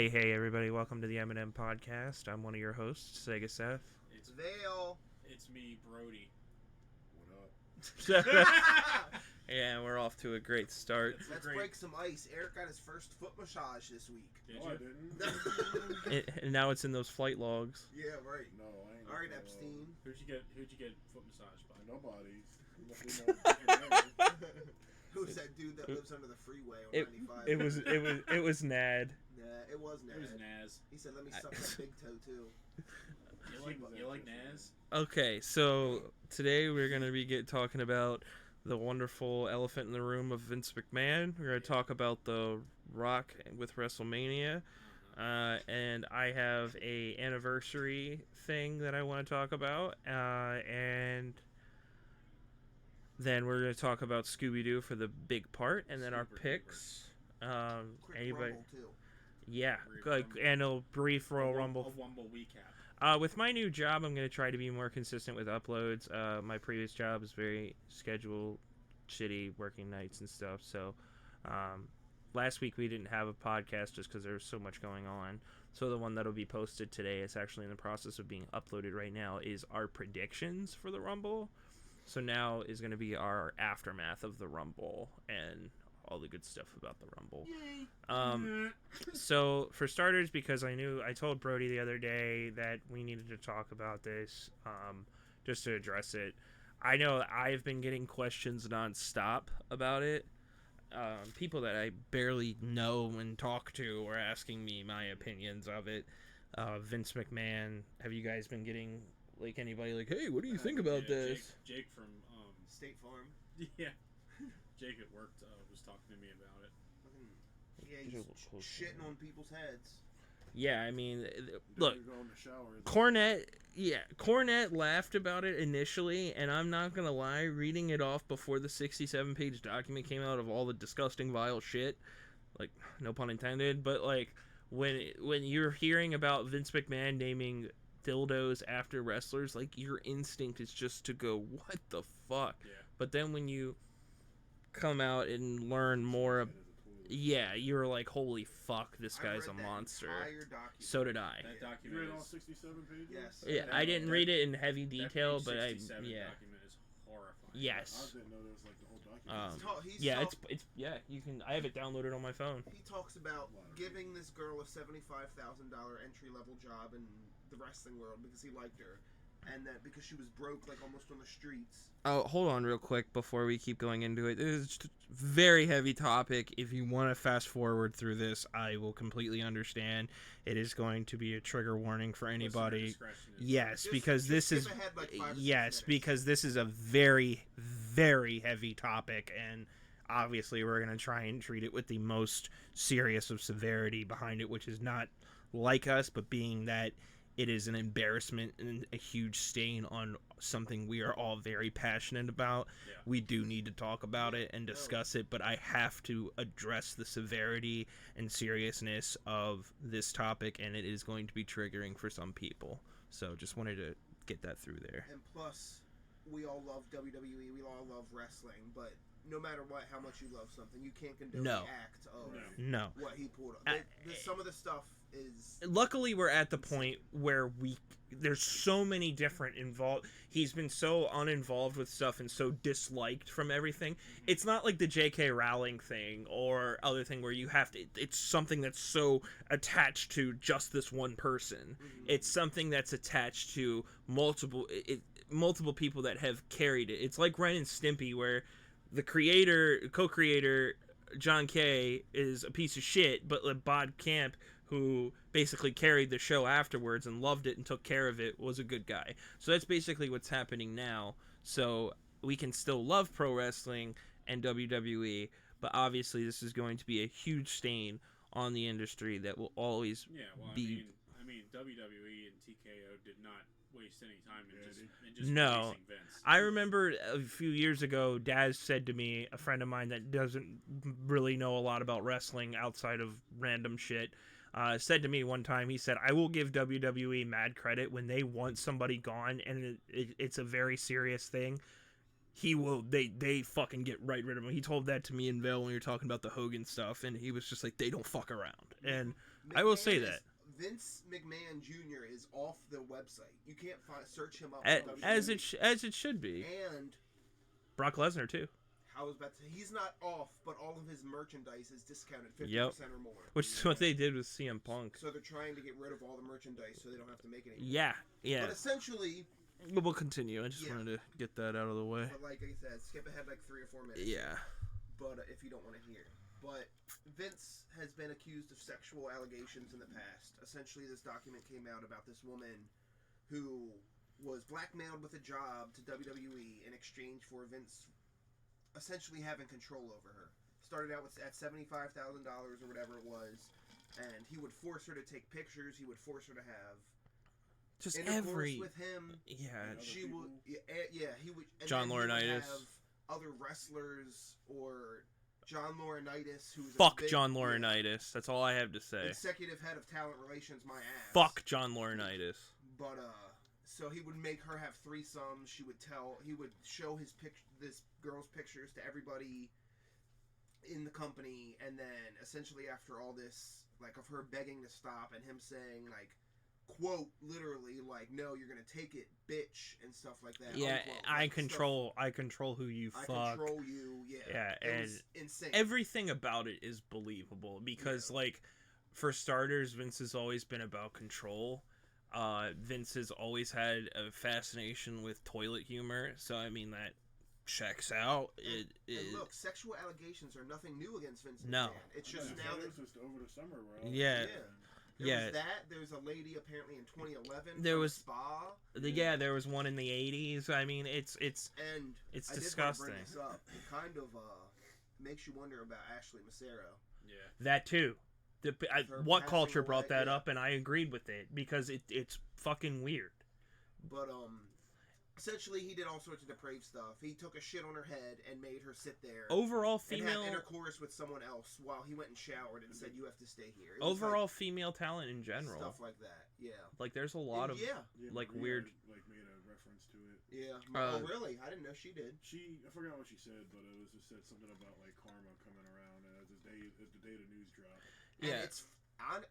Hey, everybody. Welcome to the MNM podcast. I'm one of your hosts, Sega Seth. It's Vale. It's me, Brody. What up? Yeah, we're off to a great start. Let's break some ice. Eric got his first foot massage this week. Did No, you? I didn't. And now it's in those flight logs. Yeah, right. No, I ain't. All right, Epstein. Who'd you get foot massage by? Nobody. Who's that dude that lives under the freeway on It 95? it was Nad. Nah, it was Naz. It was Naz. He said, "Let me suck that big toe too." You like Naz? Okay, so today we're gonna be talking about the wonderful elephant in the room of Vince McMahon. We're gonna talk about the Rock with WrestleMania. And I have a anniversary thing that I want to talk about, and then we're going to talk about Scooby Doo for the big part, and then our picks. Quick Anybody? rumble too. Yeah, Brief like rumble. and a brief Royal Rumble. A Wumble recap. With my new job, I'm going to try to be more consistent with uploads. My previous job is very schedule shitty, working nights and stuff. So, last week we didn't have a podcast just because there was so much going on. So the one that'll be posted today is actually in the process of being uploaded right now. Is our predictions for the Rumble. So now is going to be our aftermath of the Rumble and all the good stuff about the Rumble. So for starters, because I told Brody the other day that we needed to talk about this, just to address it. I know I've been getting questions nonstop about it. People that I barely know and talk to are asking me my opinions of it. Vince McMahon, have you guys been getting like anybody like, hey, what do you think about this? Jake from State Farm. yeah, Jake at work was talking to me about it. Yeah, he's shitting on people's heads. Yeah, I mean, look, Go in the shower. Cornette laughed about it initially, and I'm not gonna lie, reading it off before the 67-page document came out of all the disgusting, vile shit, like, no pun intended, but like, when you're hearing about Vince McMahon naming dildos after wrestlers, like, your instinct is just to go, what the fuck? Yeah. But then when you come out and learn more, yeah, you're like, holy fuck, this guy's a monster. So did I. That You document read all is 67 pages? Yes. Yeah, I didn't read it in heavy detail, but I, document is horrifying. I yes. didn't know there was like the whole document. Yeah, it's yeah, you can. I have it downloaded on my phone. He talks about giving this girl a $75,000 entry level job in the wrestling world because he liked her, and that because she was broke, like almost on the streets. Oh, hold on real quick before we keep going into it. This is just a very heavy topic. If you want to fast forward through this, I will completely understand. It is going to be a trigger warning for anybody. Yes, Just because this skip is ahead like 5 or 6 yes, minutes. because this is a very, very heavy topic, and obviously we're going to try and treat it with the most serious of severity behind it, which is not like us, but being that it is an embarrassment and a huge stain on something we are all very passionate about. Yeah. We do need to talk about it and discuss it, but I have to address the severity and seriousness of this topic, and it is going to be triggering for some people. So just wanted to get that through there. And plus, we all love WWE, we all love wrestling, but no matter what, how much you love something, you can't condone No. the act of No. what he pulled up. Some of the stuff is... Luckily, we're at the point where there's so many different involved. He's been so uninvolved with stuff and so disliked from everything. It's not like the J.K. Rowling thing or other thing where you have to. It's something that's so attached to just this one person. It's something that's attached to multiple people that have carried it. It's like Ren and Stimpy, where the co-creator John Kay is a piece of shit, but like Bod Camp, who basically carried the show afterwards and loved it and took care of it, was a good guy. So that's basically what's happening now. So we can still love pro wrestling and WWE, but obviously this is going to be a huge stain on the industry that will always be... I mean, WWE and TKO did not waste any time in just No. releasing Vince. I remember a few years ago, Daz said to me, a friend of mine that doesn't really know a lot about wrestling outside of random shit, said to me one time, he said, I will give WWE mad credit when they want somebody gone and it's a very serious thing. They fucking get right rid of him. He told that to me and Vale when we were talking about the Hogan stuff, and he was just like, they don't fuck around. And I will say McMahon that. Vince McMahon Jr. is off the website. You can't search him up. As it should be. And Brock Lesnar too. I was about to say, he's not off, but all of his merchandise is discounted 50% or more. Which is what they did with CM Punk. So they're trying to get rid of all the merchandise so they don't have to make it anymore. Yeah. But essentially... We'll continue. I just wanted to get that out of the way. But like I said, skip ahead like 3 or 4 minutes. Yeah. But if you don't want to hear. But Vince has been accused of sexual allegations in the past. Essentially, this document came out about this woman who was blackmailed with a job to WWE in exchange for Vince essentially having control over her. Started out at $75,000 or whatever it was, and he would force her to take pictures. He would force her to have just intercourse with him. And She would. He would. And John then he would Laurinaitis. have other wrestlers or John Laurinaitis, who's Fuck John Laurinaitis. That's all I have to say. executive head of talent relations. My ass. Fuck John Laurinaitis. But so he would make her have threesomes. He would show this girl's pictures to everybody in the company, and then essentially after all this, like of her begging to stop and him saying like, quote, literally like, no, you're gonna take it, bitch, and stuff like that. Yeah, unquote. I Like, control who you I fuck. control you. Yeah, it and was insane. everything about it is believable because, like, for starters, Vince has always been about control. Vince has always had a fascination with toilet humor, so I mean that checks out. And look, sexual allegations are nothing new against Vince McMahon. No. It's just now that it was just over the summer, bro. Yeah. There was that. There's a lady apparently in 2011. There from was Spa. there was one in the 80s. I mean, it's And it's I disgusting. did want to bring this up. It kind of makes you wonder about Ashley Massaro. Yeah. That too. Her What passing culture brought away, that yeah. up, and I agreed with it because it's fucking weird. But essentially he did all sorts of depraved stuff. He took a shit on her head and made her sit there. Overall and female have intercourse with someone else while he went and showered and said, "You have to stay here." It was overall like, female talent in general. stuff like that. Yeah. Like there's a lot of like Maria, weird. like made a reference to it. Yeah. Oh, Uh, really? I didn't know she did. I forgot what she said, but it was just said something about like karma coming around as the day the news dropped. And Yeah. it's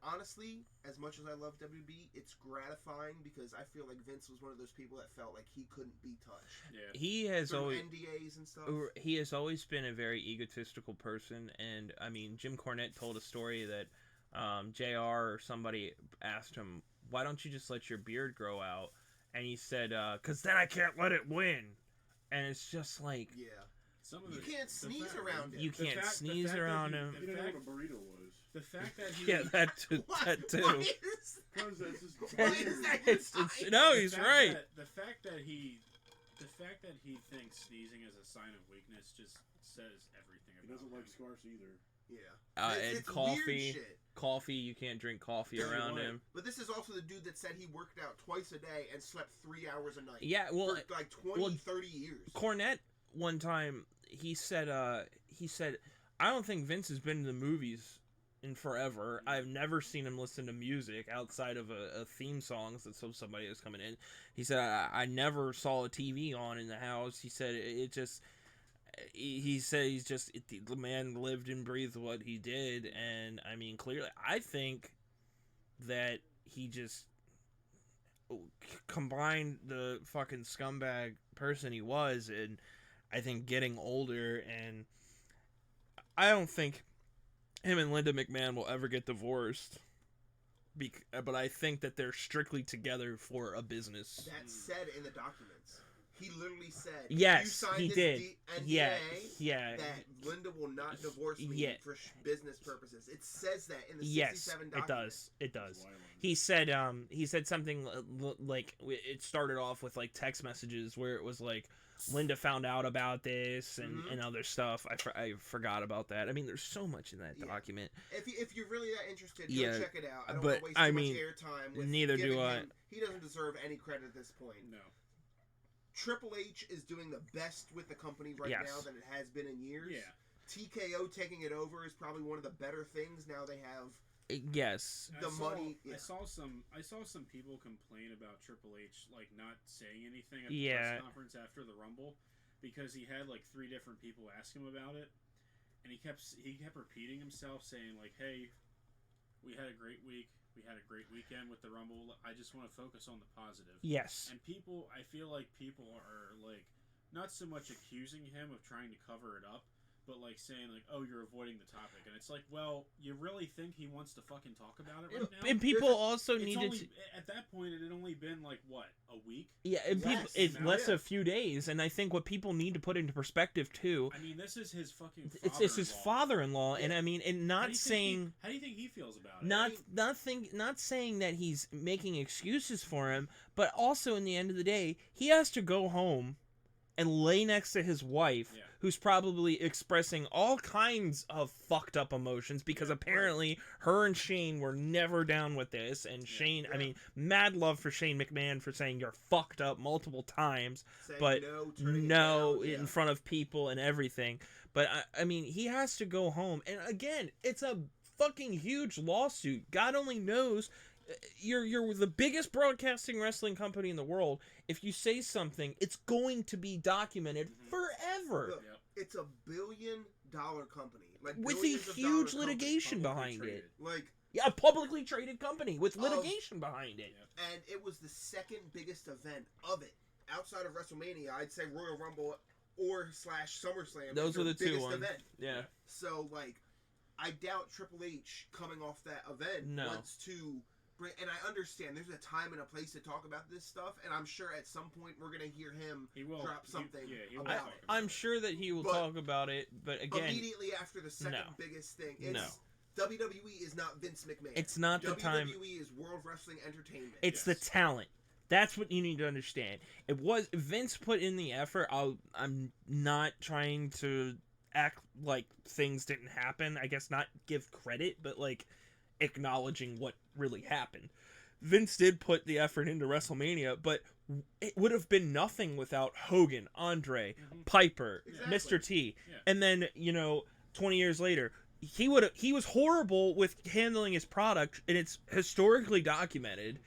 honestly, as much as I love WB, it's gratifying because I feel like Vince was one of those people that felt like he couldn't be touched. Yeah. He has Through always NDAs and stuff. he has always been a very egotistical person, and I mean Jim Cornette told a story that JR or somebody asked him, "Why don't you just let your beard grow out?" And he said, "'Cause then I can't let it win." And it's just like Yeah. Some of You the, can't the sneeze fact- around it. you The can't fact- the sneeze fact that around he- him. You didn't know what a burrito was. The fact that he Yeah, that too. That too. Why is Because that's just Why is that It's no, the he's fact right. the fact that he thinks sneezing is a sign of weakness just says everything He about doesn't him. like scarves either. Yeah. And It's coffee. weird shit. Coffee, you can't drink coffee Yeah, around why? him. But this is also the dude that said he worked out twice a day and slept 3 hours a night. Yeah, well, for like 20, 30 years. Cornette one time he said I don't think Vince has been to the movies in forever. I've never seen him listen to music outside of a theme songs that somebody is coming in. He said I never saw a TV on in the house. He said the man lived and breathed what he did, and I mean clearly I think that he just combined the fucking scumbag person he was, and I think getting older, and I don't think him and Linda McMahon will ever get divorced. But I think that they're strictly together for a business. That's said in the documents. He literally said, Yes, you signed he this did. NDA Yeah. that Linda will not divorce me Yeah. for business purposes. It says that in the Yes, 67 it document. does. It does. Wild. He said something like it started off with like text messages where it was like Linda found out about this and other stuff. I forgot about that. I mean, there's so much in that document. If you're really that interested, Yeah, go check it out. I don't but, want to waste I too mean, much airtime with neither do giving I. him. He doesn't deserve any credit at this point. No. Triple H is doing the best with the company right Yes. now than it has been in years. Yeah. TKO taking it over is probably one of the better things now they have. Yes. The money, yeah. I saw some people complain about Triple H like not saying anything at the Yeah. press conference after the Rumble because he had like 3 different people ask him about it, and he kept repeating himself saying like, "Hey, we had a great week. We had a great weekend with the Rumble. I just want to focus on the positive. Yes. And people, I feel like people are like not so much accusing him of trying to cover it up, but like saying like, "Oh, you're avoiding the topic," and it's like, well, you really think he wants to fucking talk about it right now? And people also needed to. At that point, it had only been like what, a week? Yeah, and people, it's now, less a few days, and I think what people need to put into perspective too. I mean, this is his fucking. It's his father-in-law, and I mean, and not saying. How do you think he feels about it? Not saying that he's making excuses for him, but also in the end of the day, he has to go home and lay next to his wife, who's probably expressing all kinds of fucked up emotions because apparently her and Shane were never down with this. And Shane, I mean, mad love for Shane McMahon for saying you're fucked up multiple times, Saying but no in front of people and everything. But I mean, he has to go home. And again, it's a fucking huge lawsuit. God only knows. You're the biggest broadcasting wrestling company in the world. If you say something, it's going to be documented forever. Look, it's $1 billion company, like with a huge litigation behind it. Like, yeah, a publicly traded company with litigation behind it. And it was the second biggest event of it outside of WrestleMania. I'd say Royal Rumble or / SummerSlam. Those were the two ones. Event. Yeah. So like, I doubt Triple H coming off that event wants to. And I understand there's a time and a place to talk about this stuff, and I'm sure at some point we're going to hear him drop something about it. I'm sure that he will talk about it, but again... Immediately after the second biggest thing, WWE is not Vince McMahon. It's not the time... WWE is World Wrestling Entertainment. It's the talent. That's what you need to understand. It was... Vince put in the effort. I'm not trying to act like things didn't happen. I guess not give credit, but like... acknowledging what really happened. Vince did put the effort into WrestleMania, but it would have been nothing without Hogan, Andre, Piper, Mr. T. And then, 20 years later, he was horrible with handling his product, and it's historically documented.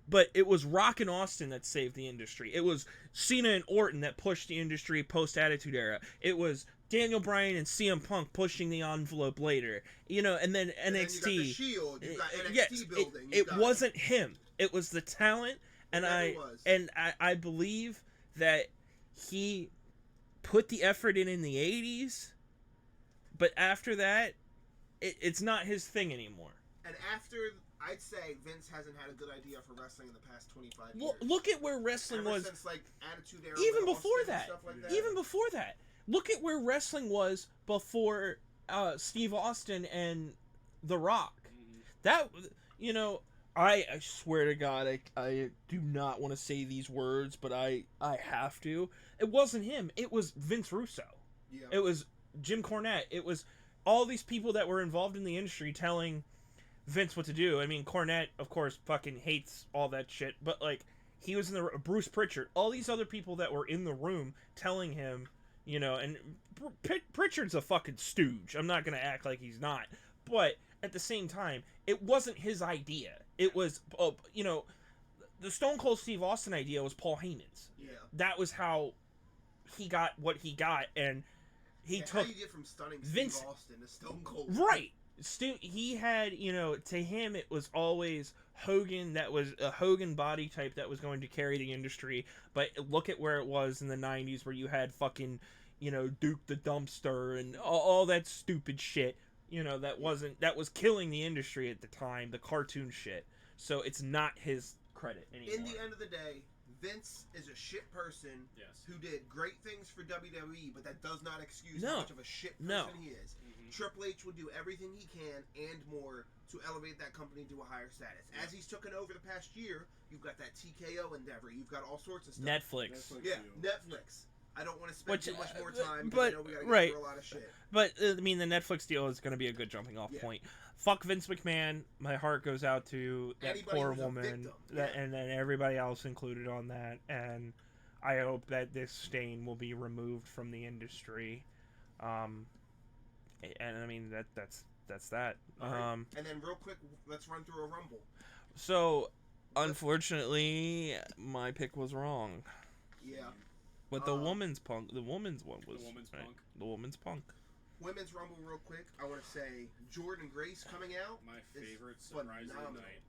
But it was Rock and Austin that saved the industry. It was Cena and Orton that pushed the industry post-Attitude Era. It was Daniel Bryan and CM Punk pushing the envelope later. And then NXT. And then you got the Shield. You got NXT building. It wasn't him. It was the talent, and I believe that he put the effort in the 80s, but after that, it's not his thing anymore. And after... I'd say Vince hasn't had a good idea for wrestling in the past 25 years. Look at where wrestling was. Since, like, Attitude Era. Even before that. Like that. Even before that. Look at where wrestling was before Steve Austin and The Rock. That, I swear to God, I do not want to say these words, but I have to. It wasn't him. It was Vince Russo. Yeah. It was Jim Cornette. It was all these people that were involved in the industry telling Vince what to do. I mean, Cornette, of course, fucking hates all that shit, but like, he was in the Bruce Pritchard, all these other people that were in the room telling him, and Pritchard's a fucking stooge. I'm not gonna act like he's not, but at the same time, it wasn't his idea. It was, the Stone Cold Steve Austin idea was Paul Heyman's. Yeah, that was how he got what he got, and he took. How you get from stunning Vince Steve Austin to Stone Cold? Right. He had, to him it was always Hogan. That was a Hogan body type that was going to carry the industry. But look at where it was in the 90s, where you had fucking, Duke the Dumpster and all that stupid shit. That was killing the industry at the time, the cartoon shit. So it's not his credit anymore. In the end of the day, Vince is a shit person who did great things for WWE, but that does not excuse how much of a shit person he is. Triple H will do everything he can and more to elevate that company to a higher status. As he's taken over the past year, you've got that TKO endeavor. You've got all sorts of stuff. Netflix. Netflix. I don't want to spend too much more time because I know we got to get through a lot of shit. But, I mean, the Netflix deal is going to be a good jumping off point. Fuck Vince McMahon. My heart goes out to that poor woman. And then everybody else included on that. And I hope that this stain will be removed from the industry. And I mean that's that. Right. And then real quick, let's run through a Rumble. So, unfortunately, my pick was wrong. Yeah. But the woman's one was the woman's right? punk. The woman's punk. Women's Rumble, real quick. I want to say Jordan Grace coming out. My is favorite surprise of the phenomenal. night.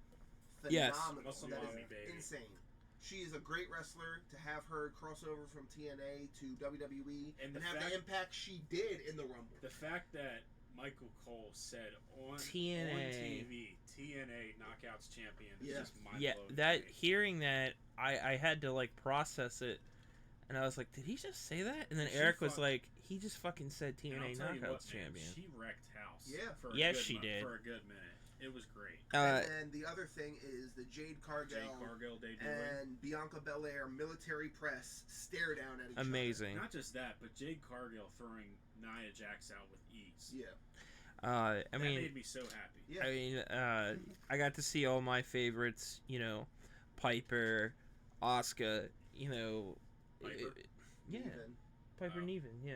Yes. Phenomenal. Muscle That Mommy, is baby. insane. She is a great wrestler. To have her cross over from TNA to WWE And and the have fact- the impact she did in the Rumble. The fact that Michael Cole said on TNA. TV, TNA Knockouts champion is Yeah. just mind Yeah, blowing. that hearing that, I had to like process it, and I was like, did he just say that? And then She Eric was fuck- like, he just fucking said And I'll TNA tell you Knockouts what, man, champion. she wrecked house. Yeah. For a Yes, good she did. For a good minute. It was great. And the other thing is the Jade Cargill, Jade Cargill debuting. and Bianca Belair military press stare down at each Amazing. Not just that, but Jade Cargill throwing Nia Jax out with ease. other. Yeah. I That mean, made me so happy. Yeah. I mean, I got to see all my favorites. You know, Piper, Asuka. You know, Piper? yeah, Even. Piper Oh. Niven. Yeah,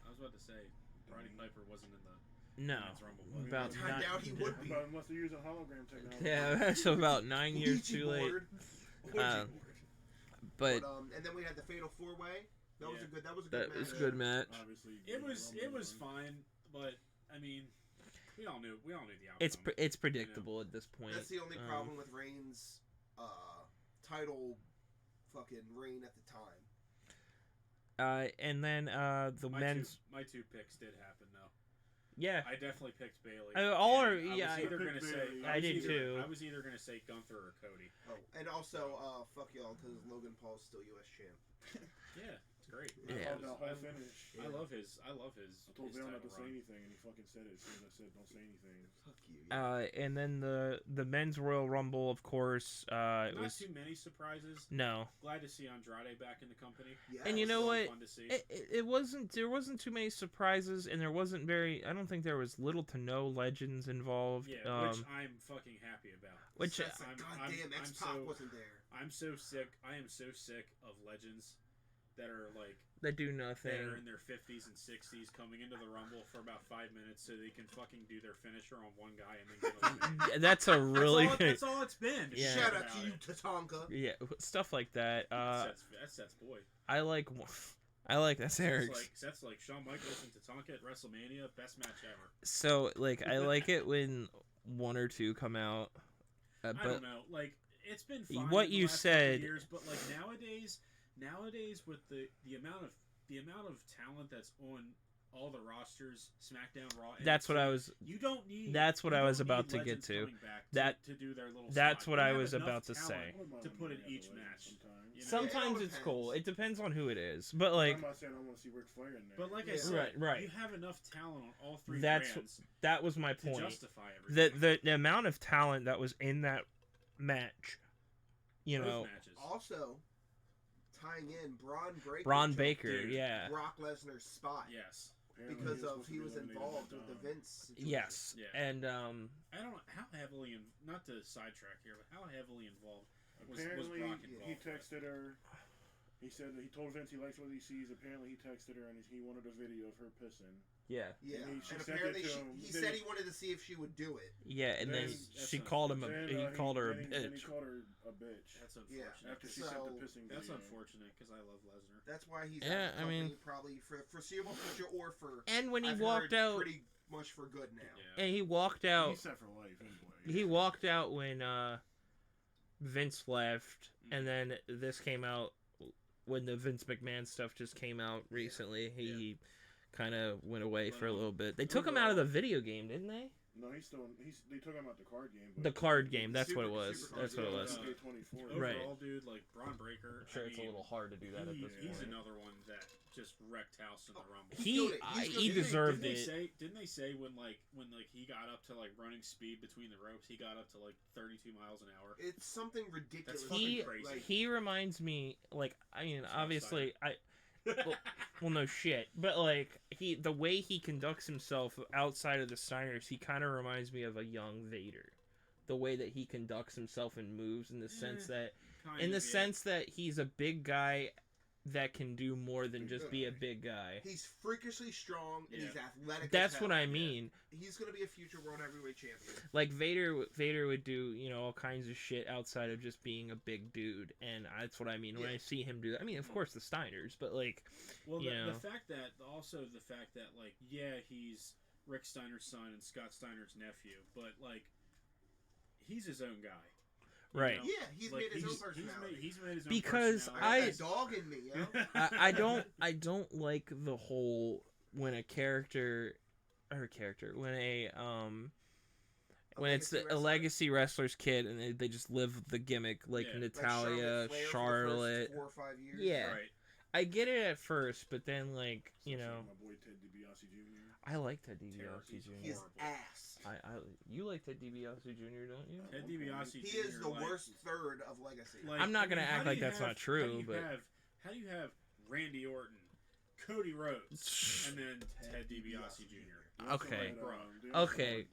I was about to say, Roddy Piper wasn't in the no, Women's Rumble, was he? about I nine. doubt he would be. But unless they're using hologram technology. Yeah, that's about 9 years Ouija too late. board. Ouija Um, board. But And then we had the Fatal 4-Way. That was Yeah. a good. That was a that good was a match. good match. Obviously, It was Rumble fine, but I mean, we all knew the outcome. It's predictable at this point. That's the only Um, problem with Reigns' title fucking reign at the time. And then the men's. My two picks did happen though. Yeah, I definitely picked Bailey. all are- And yeah, I was either I gonna picked say Bayley. I did too. I was either gonna say Gunther or Cody. Oh, and also fuck y'all because Logan Paul's still U.S. champ. Yeah, it's great. Yeah. The whole finish. I love his. I told his Vail title not to say run. anything, and he fucking said it. As soon as I said, "Don't say anything." Fuck you. And then the men's Royal Rumble, of course. It Not was too many surprises. no. Glad to see Andrade back in the company. Yes. And you know Really what? Fun to see. It wasn't. There wasn't too many surprises, and there wasn't very. I don't think there was little to no legends involved. Yeah, which I'm fucking happy about. Which That's like, I'm- goddamn, I'm X-Pac so- wasn't there. I'm so sick. I am so sick of legends that are like that do that nothing. are in their 50s and 60s coming into the Rumble for about 5 minutes so they can fucking do their finisher on one guy and then get eliminated. Yeah, that's a really That's all it's been. if you Yeah. think Shout out about to you, it. Tatanka. yeah stuff like that. That's Seth's boy. I like that's Eric's. Seth's like Shawn Michaels and Tatanka at WrestleMania, best match ever. So like I like it when one or two come out, I but don't know, like it's been fine What the you last couple said- years, but like nowadays with the amount of talent that's on all the rosters, SmackDown, Raw. that's what NXT, I was. You don't need. That's what you I was don't about need to get legends to. coming back That- to do their little. that's spot. what You I have was enough about to talent say. I wouldn't mind To when put they in have each the legends match. sometimes. You know? Sometimes it it's depends. cool. It depends on who it is, but like I'm not saying I want to see Ric Flair in there. But like I Yeah. said, Right. you have enough talent on all three That's brands that was my to point. justify everything. The amount of talent that was in that match, you Both know, matches. Also, tying in Braun jumped Baker, dude. yeah, Brock Lesnar's spot Yes. Apparently because supposed to he be was eliminated involved by with the Dom. Vince situation. yes, Yeah. and I don't know how heavily, not to sidetrack here, but how heavily involved was Apparently, Brock he involved? texted her. He said he told Vince he likes what he sees. Apparently, he texted her and he wanted a video of her pissing. yeah, Yeah, And she and sent apparently it to him. he Then said he- he wanted to see if she would do it. yeah, and then That's she called him Then, he called her a then he bitch. called her a bitch That's Yeah. unfortunate. after she So, sent the pissing That's video. unfortunate because I love Lesnar. That's why he's Yeah, at the I mean- company probably for the foreseeable future or for. And when he I've walked heard out, pretty much for good now. Yeah. and he walked out, He's set for life anyway. he walked out when Vince left, Mm-hmm. and then this came out when the Vince McMahon stuff just came out recently. He kind of went away But, for a little bit. They took him out of the video game, didn't they? No, they took him out the card game. But The card game. That's what it Super- was. Super That's what it was. Card. 24. Right. Overall, dude, like Braun Breaker. I'm sure I it's a mean, little hard to do that at this He's point. another one that just wrecked house in the Rumble. He's He good. He's good. he Didn't deserved didn't it. Didn't they say when he got up to like running speed between the ropes, he got up to like 32 miles an hour? It's something ridiculous. That's fucking He crazy. Like, he reminds me, like, I mean, That's obviously well no shit, but like the way he conducts himself outside of the Steiners, he kind of reminds me of a young Vader. The way that he conducts himself and moves, in the sense that Kind in the of, yeah. sense that he's a big guy that can do more than just be a big guy. He's freakishly strong and he's athletic. That's as what hell. I mean. He's gonna be a future world heavyweight champion. Like Vader would do, all kinds of shit outside of just being a big dude, and that's what I mean when I see him do that. I mean, of course the Steiners, but like, well, the fact that like, he's Rick Steiner's son and Scott Steiner's nephew, but like, he's his own guy. Right. Yeah, he's made his own personality. He's made his own because personality. I got that dog in me, yo. I don't like the whole when a character when it's a legacy wrestler's kid and they just live the gimmick like Natalia, like Charlotte. For the first 4 or 5 years. Yeah. Right. I get it at first, but then like, My boy Ted DiBiase Jr. I like Ted DiBiase Jr. His ass. You like Ted DiBiase Jr., don't you? Ted DiBiase Jr. He is the worst third of Legacy. Like, I'm not gonna act how do like you that's have- not true, but how do you have Randy Orton, Cody Rhodes, and then Ted DiBiase Jr.? Okay. Okay.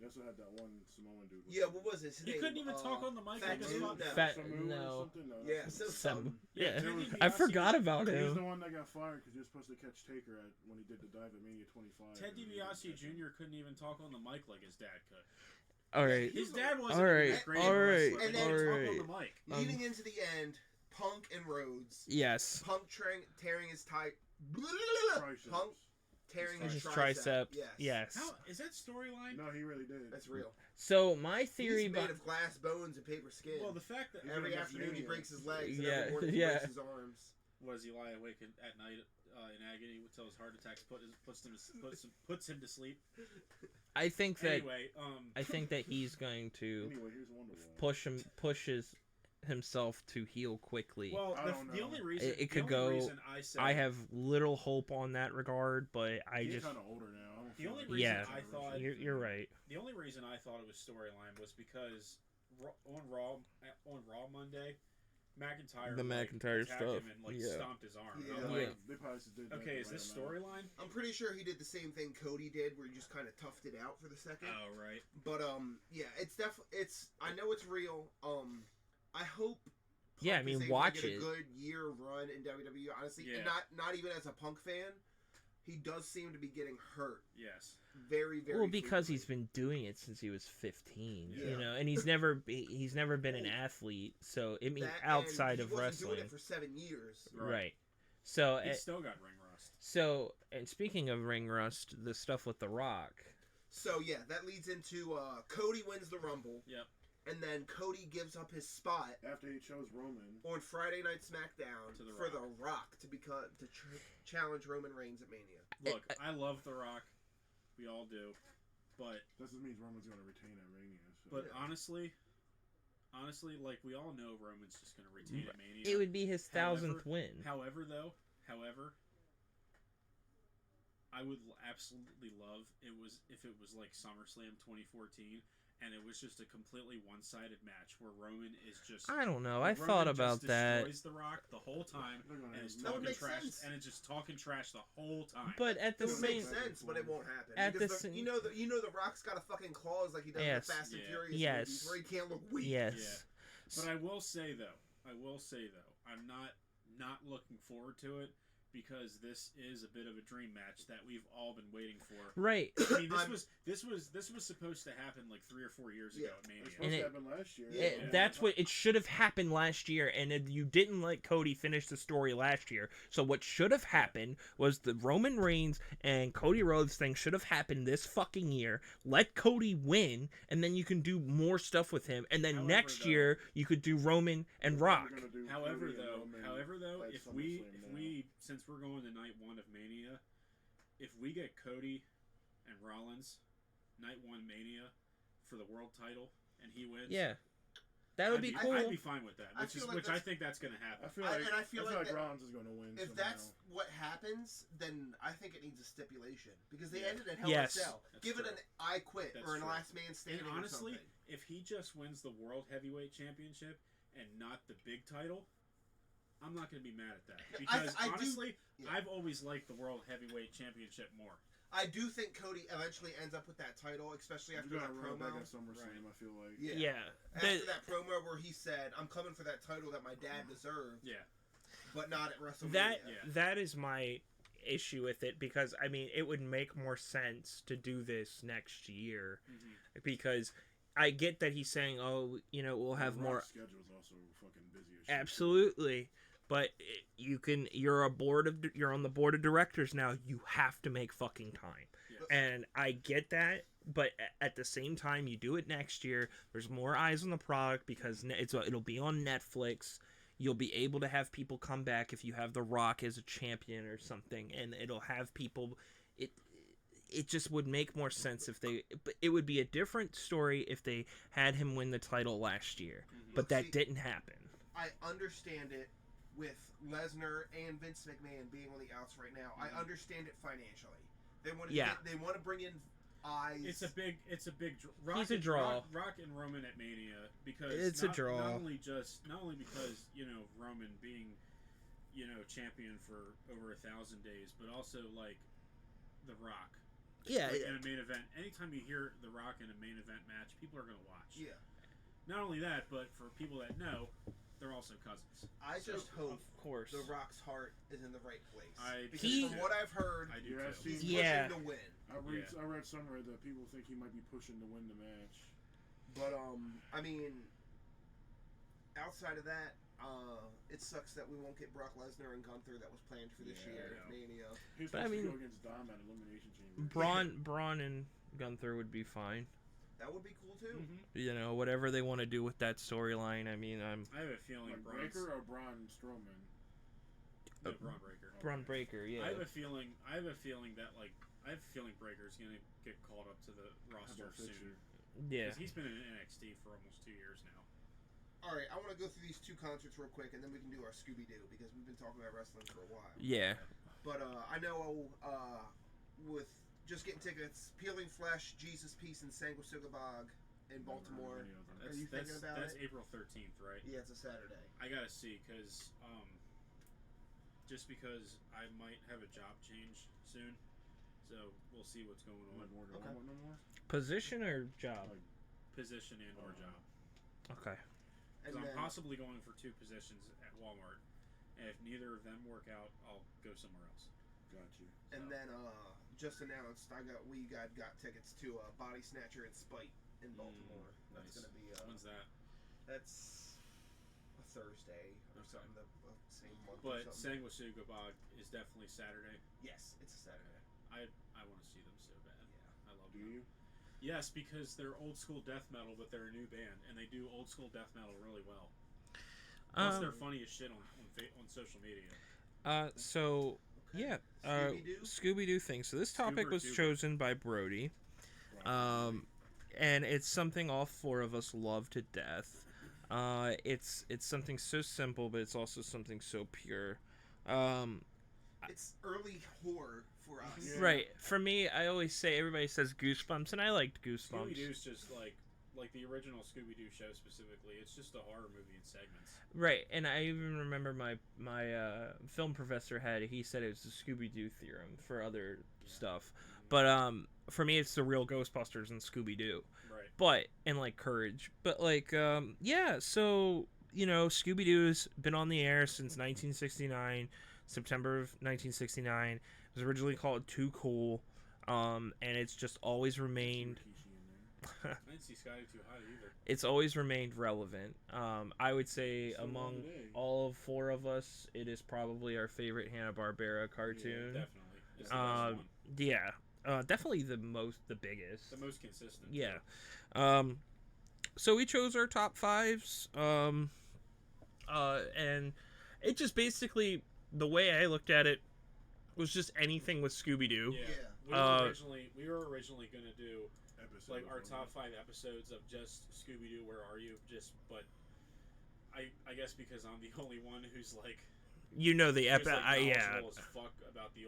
They also had that one Samoan dude. Yeah, what was his name? He couldn't even talk on the mic like his Fatu? father. Fat Samu or no. something? No, Yeah, that's so Some, Yeah, yeah. Ted I DiBiase- forgot about He was him. the one that got fired because he was supposed to catch Taker when he did the dive at Mania 25. Ted DiBiase Jr. couldn't even talk on the mic like his dad could. All right. His dad wasn't All right, even a great all right, wrestler, and but he then- could all talk on right. the mic. Leading into the end, Punk and Rhodes. Yes. Punk tearing his Punk tearing his His tricep. tricep. Yes. Yes. How is that storyline? No, he really did. That's real. So my theory He's made about of glass bones and paper skin. Well, the fact that Every against afternoon he Mania. breaks his legs, and Yeah, every morning he yeah. breaks his arms. was he lie awake at night in agony until his heart attacks puts him to sleep. I think that Anyway, I think that he's going to Anyway, here's Wonderwall. pushes himself to heal quickly. well, I don't the know. only reason It could the only go- reason I said I have little hope on that regard, but I He's just kind of older now. I don't The feel only like reason Yeah. I thought- you're right. the only reason I thought it was storyline was because on Raw Monday, McIntyre The McIntyre attacked stuff, him and yeah. stomped his arm. Yeah. I'm Yeah. like, They probably just did that okay, to is this write him out. storyline? I'm pretty sure he did the same thing Cody did, where he just kind of toughed it out for the second. Oh right. But yeah, it's I know it's real. I hope. Yeah, I Punk mean, is able to watch get it. a good year run in WWE, honestly, Yeah. and not even as a Punk fan. He does seem to be getting hurt Yes. very, very. Well, because frequently. he's been doing it since he was 15, Yeah. and he's never been an athlete. So I mean, That, and outside he of wasn't wrestling, doing it for 7 years. right? So He's still got ring rust. and speaking of ring rust, the stuff with The Rock. So yeah, that leads into Cody wins the Rumble. Yep. And then Cody gives up his spot After he chose Roman. on Friday Night SmackDown To The for Rock. The Rock to challenge Roman Reigns at Mania. Look, I love The Rock. We all do. But That just means Roman's going to retain at Mania. So. but Yeah. honestly, like we all know Roman's just going to retain at Mania. It would be his 1000th However- win. However, I would absolutely love if it was like SummerSlam 2014, and it was just a completely one-sided match where Roman is just. I don't know. I Roman thought just about that, destroys The Rock the whole time, They're gonna and is have- That would talking make trash, sense. and it's just talking trash the whole time. but at the It would make same, sense, but it won't happen. At Because the the, same- you know the Rock's got a fucking clause like he does Yes. in the Fast and Yeah. Furious Yes. movies where he can't look weak. yes, But I will say though, I'm not looking forward to it because this is a bit of a dream match that we've all been waiting for. right. I mean, I'm- this was supposed to happen like 3 or 4 years ago Yeah. at It Mania. was And supposed it- to happen last year. Yeah. That's what it should have happened last year, and you didn't let Cody finish the story last year. So what should have happened was the Roman Reigns and Cody Rhodes thing should have happened this fucking year. Let Cody win, and then you can do more stuff with him. And then However, next though- year you could do Roman and We're Rock. gonna do However, Cody and though, Roman if at we SummerSlam now. since we're going to night 1 of Mania, if we get Cody and Rollins night 1 Mania for the world title and he wins, Yeah, that would be cool. I'd be fine with that. I feel like Which I that's- think that's going to happen. I feel like and I feel like that- Rollins is going to win. If somehow. that's what happens, then I think it needs a stipulation because they Yeah. ended at Hell Yes. in a Cell. That's Give it true. an I quit That's or an true. last man standing. And honestly, or something. if he just wins the World Heavyweight Championship and not the big title, I'm not going to be mad at that. Because I do- honestly, yeah. I've always liked the World Heavyweight Championship more. I do think Cody eventually ends up with that title, especially after He's that gonna run back promo. at SummerSlam. I feel like. Yeah. Yeah, After that promo where he said, "I'm coming for that title that my dad deserved." Yeah. but not at WrestleMania. That is my issue with it, because I mean it would make more sense to do this next year, because I get that he's saying, oh, you know, we'll have more. Schedule's also fucking busy as shit. Absolutely. But you're on the board of directors now. You have to make fucking time. Yes. And I get that, but at the same time, you do it next year. There's more eyes on the product because it'll be on Netflix. You'll be able to have people come back if you have The Rock as a champion or something, and it'll have people. It just would make more sense if it would be a different story if they had him win the title last year, but that didn't happen. I understand it with Lesnar and Vince McMahon being on the outs right now. I understand it financially. They want to bring in eyes. It's a big Rock. He's a draw. Rock and Roman at Mania, because it's a draw. Not only because, you know, Roman being, you know, champion for over 1,000 days, but also like The Rock. Yeah, like in a main event. Anytime you hear The Rock in a main event match, people are going to watch. Yeah. Not only that, but for people that know, they're also cousins. I just hope, of course, The Rock's heart is in the right place. Because from what I've heard, I do too. he's pushing to win. I read somewhere that people think he might be pushing to win the match. But I mean, outside of that, it sucks that we won't get Brock Lesnar and Gunther that was planned for this year at Mania. He's supposed to go against Dom at Elimination Chamber. Braun and Gunther would be fine. That would be cool too. You know, whatever they want to do with that storyline. I mean, I have a feeling like Breaker or Braun Strowman. No, Braun Breaker. Braun Breaker, yeah. I have a feeling Breaker's gonna get called up to the roster soon. Yeah. Because he's been in NXT for almost 2 years now. All right, I want to go through these two concerts real quick, and then we can do our Scooby Doo, because we've been talking about wrestling for a while. Yeah. But I know with just getting tickets, Peeling Flesh, Jesus Peace, and Sanguisugabog in Baltimore. Are you thinking about that's it? April 13th, right? Yeah, it's a Saturday. I gotta see, because just because I might have a job change soon, so we'll see what's going on. No more? Position or job? Position and or job. Okay. Because I'm possibly going for 2 positions at Walmart, and if neither of them work out, I'll go somewhere else. Got you. And then just announced, we got tickets to Body Snatcher and Spite in Baltimore. That's Nice. gonna be. When's that? That's a Thursday or something. The same month. But or something. Sanguisugabog is definitely Saturday. Yes, it's a Saturday. I want to see them so bad. Yeah. I love Do them. you? Yes, because they're old school death metal, but they're a new band, and they do old school death metal really well. Plus, they're funny as shit on social media. So yeah, Scooby Doo thing. So this topic was chosen by Brody, and it's something all 4 of us love to death. It's something so simple, but it's also something so pure. It's early horror for us. Yeah. Right. For me, I always say, everybody says Goosebumps, and I liked Goosebumps. Scooby Doo's just like the original Scooby Doo show specifically. It's just a horror movie in segments. Right, and I even remember my film professor he said it was the Scooby Doo theorem for other stuff, but for me it's the real Ghostbusters and Scooby Doo. Right. But and like Courage, but like yeah. So you know, Scooby Doo's been on the air since 1969. September of 1969. It was originally called Too Cool, and it's just always remained. I didn't see Scotty Too Hot either. It's always remained relevant. I would say among all 4 of us, it is probably our favorite Hanna-Barbera cartoon. Yeah, definitely. It's the best one. Yeah, definitely the biggest. The most consistent. Yeah. So we chose our top 5s, and it just basically, the way I looked at it was just anything with Scooby-Doo. Yeah. We were originally going to do like our top 5 episodes of just Scooby-Doo, Where Are You? But I guess because I'm the only one who's like, you know, the knowledgeable yeah. as fuck about the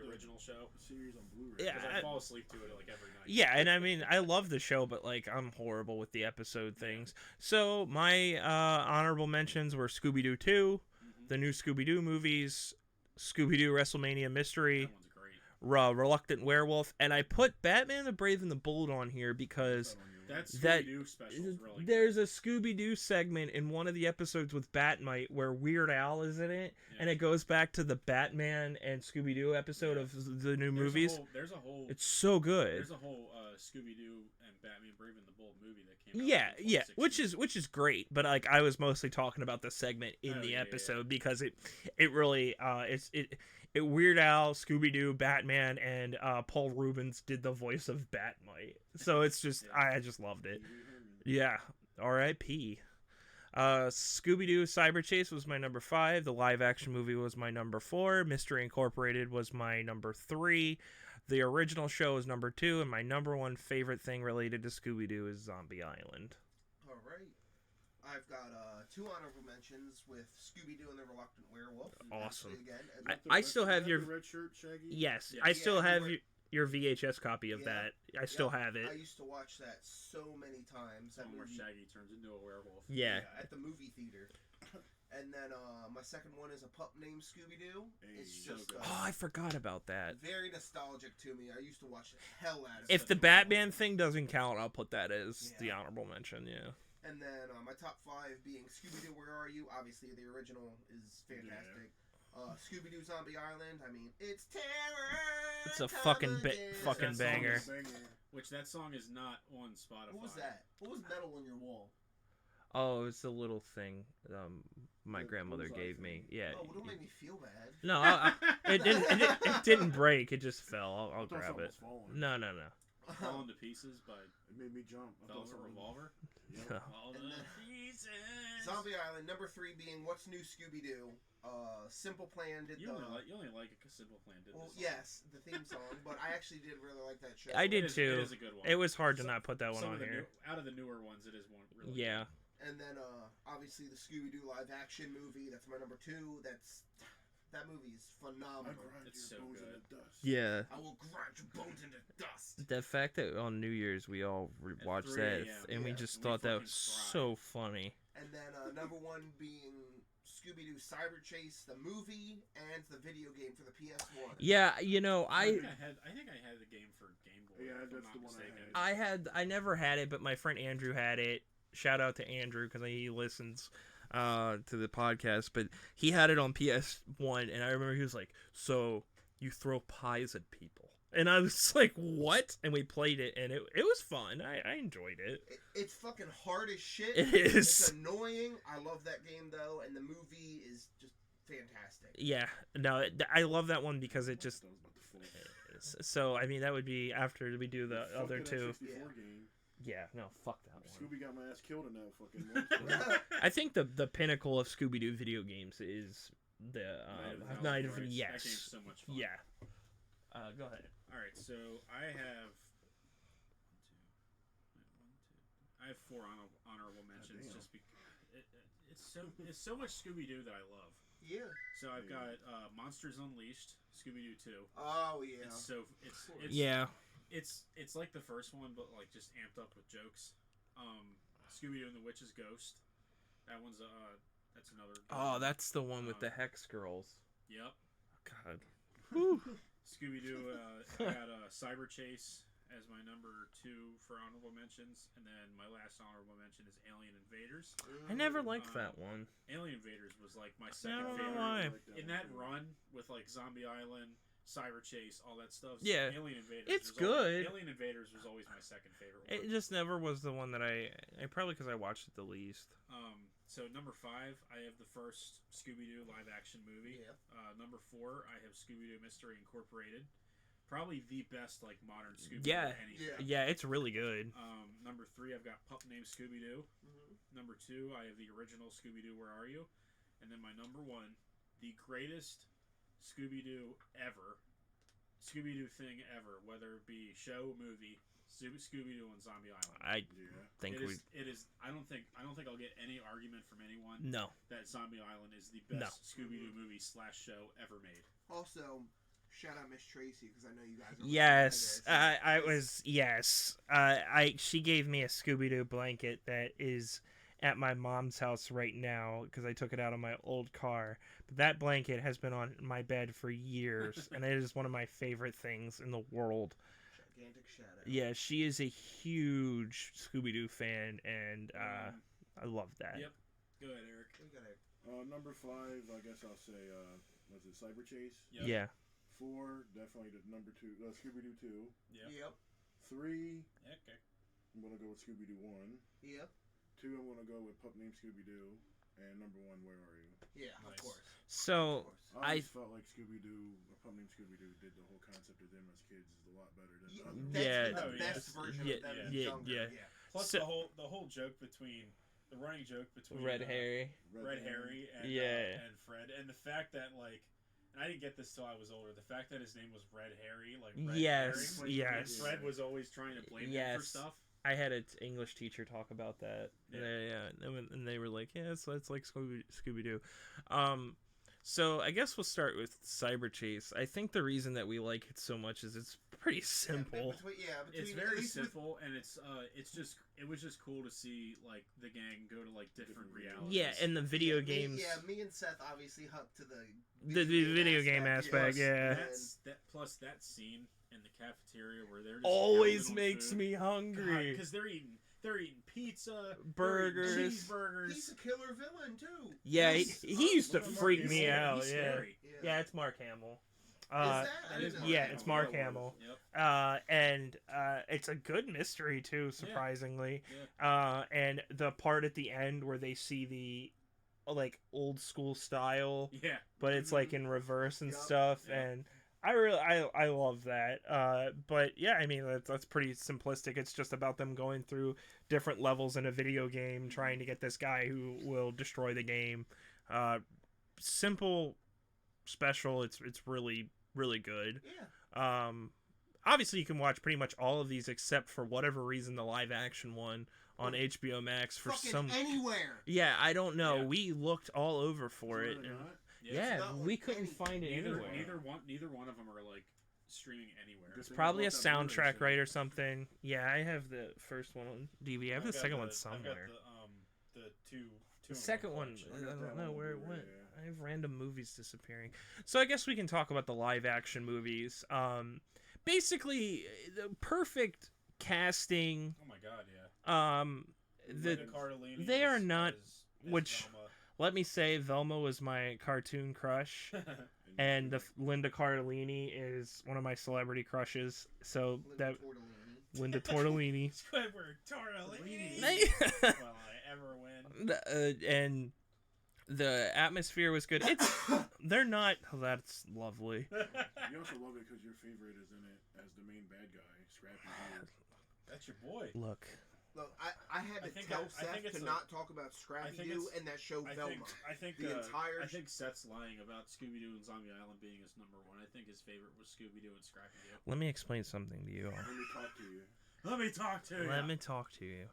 original show. Series on Blu-ray. Yeah, Because I fall asleep to it like every night. Yeah, and I mean, I love the show, but like, I'm horrible with the episode things. So my honorable mentions were Scooby-Doo 2, the new Scooby-Doo movies, Scooby-Doo WrestleMania Mystery, That one's great. Reluctant Werewolf, and I put Batman the Brave and the Bold on here because On your That That- Scooby-Doo special is really There's good. a Scooby Doo segment in one of the episodes with Batmite where Weird Al is in it, Yeah. and it goes back to the Batman and Scooby Doo episode Yeah. of the new There's movies. There's a whole It's so good. There's a whole Scooby-Doo and Batman Brave and the Bold movie that came out. Yeah, in yeah, 2016. which is great, but like I was mostly talking about the segment in Oh, the yeah, episode because it really it Weird Al, Scooby Doo, Batman, and Paul Rubens did the voice of Batmite, so it's just Yeah. I just loved it. Yeah, R.I.P. Scooby Doo Cyber Chase was my number 5. The live action movie was my number 4. Mystery Incorporated was my number 3. The original show is number 2, and my number 1 favorite thing related to Scooby Doo is Zombie Island. All right. I've got 2 honorable mentions with Scooby Doo and the Reluctant Werewolf. Awesome. Actually, again, I still have your- the red shirt, Shaggy. Yes, Yeah. I still Yeah, have you your VHS copy of Yeah. that. I still Yep. have it. I used to watch that so many times. That That one where movie, Shaggy turns into a werewolf. Yeah. at the movie theater. And then my second one is a pup named Scooby Doo. Hey, It's so just good. Oh, I forgot about that. very nostalgic to me. I used to watch the hell out of it. If the Batman thing doesn't count, I'll put that as the Yeah. honorable mention, yeah. And then my top 5 being Scooby Doo Where Are You? Obviously, the original is fantastic. Scooby Doo Zombie Island. I mean, it's terror. It's a come fucking again. fucking That song banger. is- Banger. Which that song is not on Spotify. What was that? What was metal on your wall? Oh, it's a little thing my What grandmother was that gave thing? me. Yeah. Oh, well, don't make me feel bad. No, it didn't break. It just fell. I'll I thought grab something it. was falling. No. Falling to Pieces by It made me jump. I thought Velvet something- Revolver. Yeah. No. Fall to And then- pieces. Zombie Island. Number 3 being What's New Scooby Doo. Simple Plan did You the. only like a Simple Plan. Did Well, this song. yes, the theme song, but I actually did really like that show. I did It too. is a good one. It was hard to Some- not put that one Some on of the here. out of the newer ones, it is one really. Yeah. And then obviously the Scooby Doo live action movie. That's my number 2. That movie is I phenomenal. grind It's your so bones good. into dust. Yeah. I will grind your bones into dust. The fact that on New Year's we all watched 3 that a.m., and we yeah, just we thought that fucking was so funny. And then number 1 being Scooby Doo Cyber Chase, the movie, and the video game for the PS1. Yeah, I think I had the game for Game Boy. Yeah, if I'm that's not the one mistaken. I I never had it, but my friend Andrew had it. Shout out to Andrew because he listens to the podcast. But he had it on PS1, and I remember he was like, "So you throw pies at people?" And I was like, "What?" And we played it, and it was fun. I enjoyed it. It's fucking hard as shit. It is. It's annoying. I love that game though, and the movie is just fantastic. Yeah, no, I love that one because it just. That was about to fall. So I mean, that would be after we do the Fuck other that two. 64 Yeah. game. Yeah, no, fuck that one. Scooby got my ass killed in that fucking one. I think the pinnacle of Scooby Doo video games is the Night of Frights. Yes. That game's so much fun. Yeah. Go ahead. All right, so I have I have 4 honorable mentions damn. just because it's so much Scooby Doo that I love. Yeah. So I've Yeah. got Monsters Unleashed, Scooby Doo 2. Oh yeah. It's Yeah. It's like the first one, but like just amped up with jokes. Scooby Doo and the Witch's Ghost. That one's that's another. good Oh, one. that's the one with the Hex Girls. Yep. God. Whew. Scooby Doo. I got Cyber Chase as my number 2 for honorable mentions, and then my last honorable mention is Alien Invaders. I never liked that one. Alien Invaders was like my I second don't know favorite. why. In that run with like Zombie Island, Cyber Chase, all that stuff. Yeah. Alien Invaders. It's was always- good. Alien Invaders was always my second favorite It one. just never was the one that I probably because I watched it the least. So number 5, I have the first Scooby Doo live action movie. Yeah. Number 4, I have Scooby Doo Mystery Incorporated. Probably the best like modern Scooby Yeah. Doo anything. Yeah. Yeah, it's really good. Number 3, I've got Pup Named Scooby Doo. Mhm. Number 2, I have the original Scooby Doo Where Are You? And then my number 1, the greatest Scooby Doo ever, Scooby Doo thing ever, whether it be show, movie, Scooby Doo on Zombie Island. I Yeah. think It we is. It is. I don't think I'll get any argument from anyone no. that Zombie Island is the No. best Scooby Doo movie / show ever made. Also, shout out Miss Tracy because I know you guys. Are listening to Yes, this. I was. Yes, she gave me a Scooby Doo blanket that is at my mom's house right now because I took it out of my old car. But that blanket has been on my bed for years, and it is one of my favorite things in the world. gigantic shadow. Yeah, she is a huge Scooby Doo fan, and I love that. Yep. Go ahead, Eric. We got Eric. Number 5, I guess I'll say, was it Cyber Chase? Yep. Yeah. 4, definitely the number 2, Scooby Doo 2. Yep. 3, Okay. I'm gonna go with Scooby Doo 1. Yep. 2, I'm gonna go with Pup Named Scooby Doo. And number 1, Where Are You? Yeah, Nice. of course. So Of course. I always felt like Scooby Doo, Pup Named Scooby Doo, did the whole concept of them as kids is a lot better than the other ones. That's Yeah. the Oh, best yes. version Yeah, of them yeah, as yeah, younger. yeah. Plus So- the whole joke between the running joke between Red Harry. Red Harry and Yeah. and Fred, and the fact that like, and I didn't get this till I was older. The fact that his name was Red Harry, like Red Yes, Herring, yes. and Fred was always trying to blame him for Yes. stuff. I had an English teacher talk about that. Yeah. And they were like, "Yeah, so it's like Scooby Doo." So I guess we'll start with Cyber Chase. I think the reason that we like it so much is it's pretty simple. It's at very least with- simple, and it was just cool to see like the gang go to like different realities. Yeah, and the video games. Me and Seth obviously hooked to the The video game aspect, yeah. Plus that scene in the cafeteria where they're just Always gambling on makes food. me hungry. Because they're eating pizza, Burgers. they're eating cheeseburgers. He's a killer villain too. Yeah, Yes. he used to Mark- freak he's me scary. out. He's Yeah. scary. Yeah, it's Mark Hamill. Is that? I That didn't is know Mark Yeah, that. it's Mark Yeah, it Hamill. Yep. And it's a good mystery too, surprisingly. And the part at the end where they see the like old school style, Yeah. but it's like in reverse and Yup. stuff, Yep. and I love that. But yeah, I mean that's pretty simplistic. It's just about them going through different levels in a video game, trying to get this guy who will destroy the game. Simple, special. It's really good. Yeah. Obviously you can watch pretty much all of these except for whatever reason the live action one on HBO Max for Fucking some. anywhere. Yeah, I don't know. Yeah. We looked all over for it. Is it and- not? yeah, not we like couldn't anything. find it anywhere. Neither one of them are like streaming anywhere. Good thing Probably a about that Blu-ray soundtrack, set. right, or something. Yeah, I have the first one on DVD. I have the I've got second one I've somewhere. got the two. The second one, collection. I got don't that know one where it Blu-ray, went. yeah. I have random movies disappearing. So I guess we can talk about the live action movies. Basically, the perfect casting. Oh my god, yeah. The Linda Cardellini they are as- not- as which- let me say, Velma was my cartoon crush, Velma. and the Linda Cardellini is one of my celebrity crushes. So that Linda Tortellini. Squidward Tortellini. They- Will I ever win? And the atmosphere was good. They're not. Oh, that's lovely. You also love it because your favorite is in it as the main bad guy, Scrappy Doo. That's your boy. Look, Look, I had to think tell I think Seth it's to a- not talk about Scrappy think Doo it's- and that show Velma. I think The entire I think Seth's lying about Scooby Doo and Zombie Island being his number one. I think his favorite was Scooby Doo and Scrappy Doo. let me explain something to you. Let me talk to you. Let me talk to you. Let me talk to you.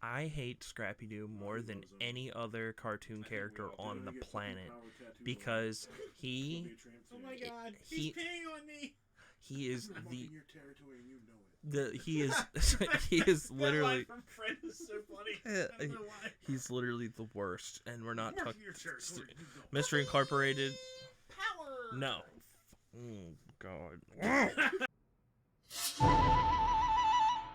I hate Scrappy Doo more than any other cartoon character on the planet because he Oh my god, he- he's peeing on me. he is I'm up the in your territory and you know it. he is he is That literally line from Fred is so funny. Yeah, I don't know why. he's literally the worst, and we're not Mark talking. your territory, you know. Mystery Incorporated. Power. No. Oh God.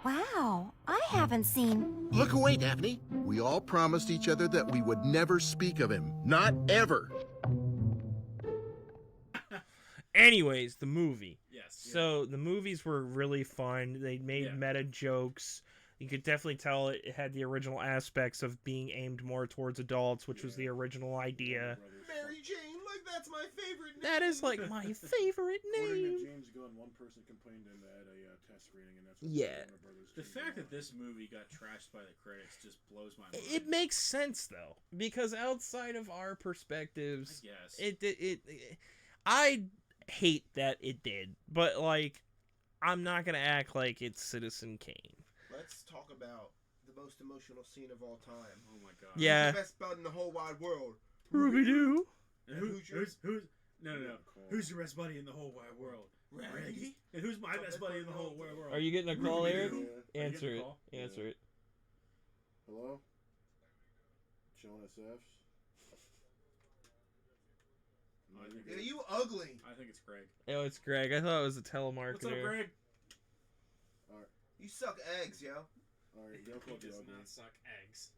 Wow, I haven't seen. Look away, Daphne. We all promised each other that we would never speak of him. Not ever. Anyways, the movie. Yes. So the movies were really fun. They made Yeah. meta jokes. You could definitely tell it had the original aspects of being aimed more towards adults, which was the original idea. Mary Jane, like that's my favorite name. That is like my favorite According to name. James Gunn, one person complained in at a test screening, and that's what Yeah. Warner Brothers The changed fact it that this movie got trashed by the critics just blows my mind. It makes sense though, because outside of our perspectives, Yes. I hate that it did, but like, I'm not gonna act like it's Citizen Kane. Let's talk about the most emotional scene of all time. Oh my god. Yeah. The best bud in the whole wide world. Ruby Doo. And And who's your- no. Who's your best buddy in the whole wide world? Reggie. And who's my best buddy in the whole wide world? Are you getting a call, Ruby Eric? Doo. Yeah. Are you Answer getting a it. call? Answer it. Hello? Chilling at Seth's? I think Yeah, you ugly. I think it's Greg. Oh, it's Greg. I thought it was a What's up, telemarketer. Greg? You suck eggs, yo. Alright, Velma He called you does ugly. not suck eggs.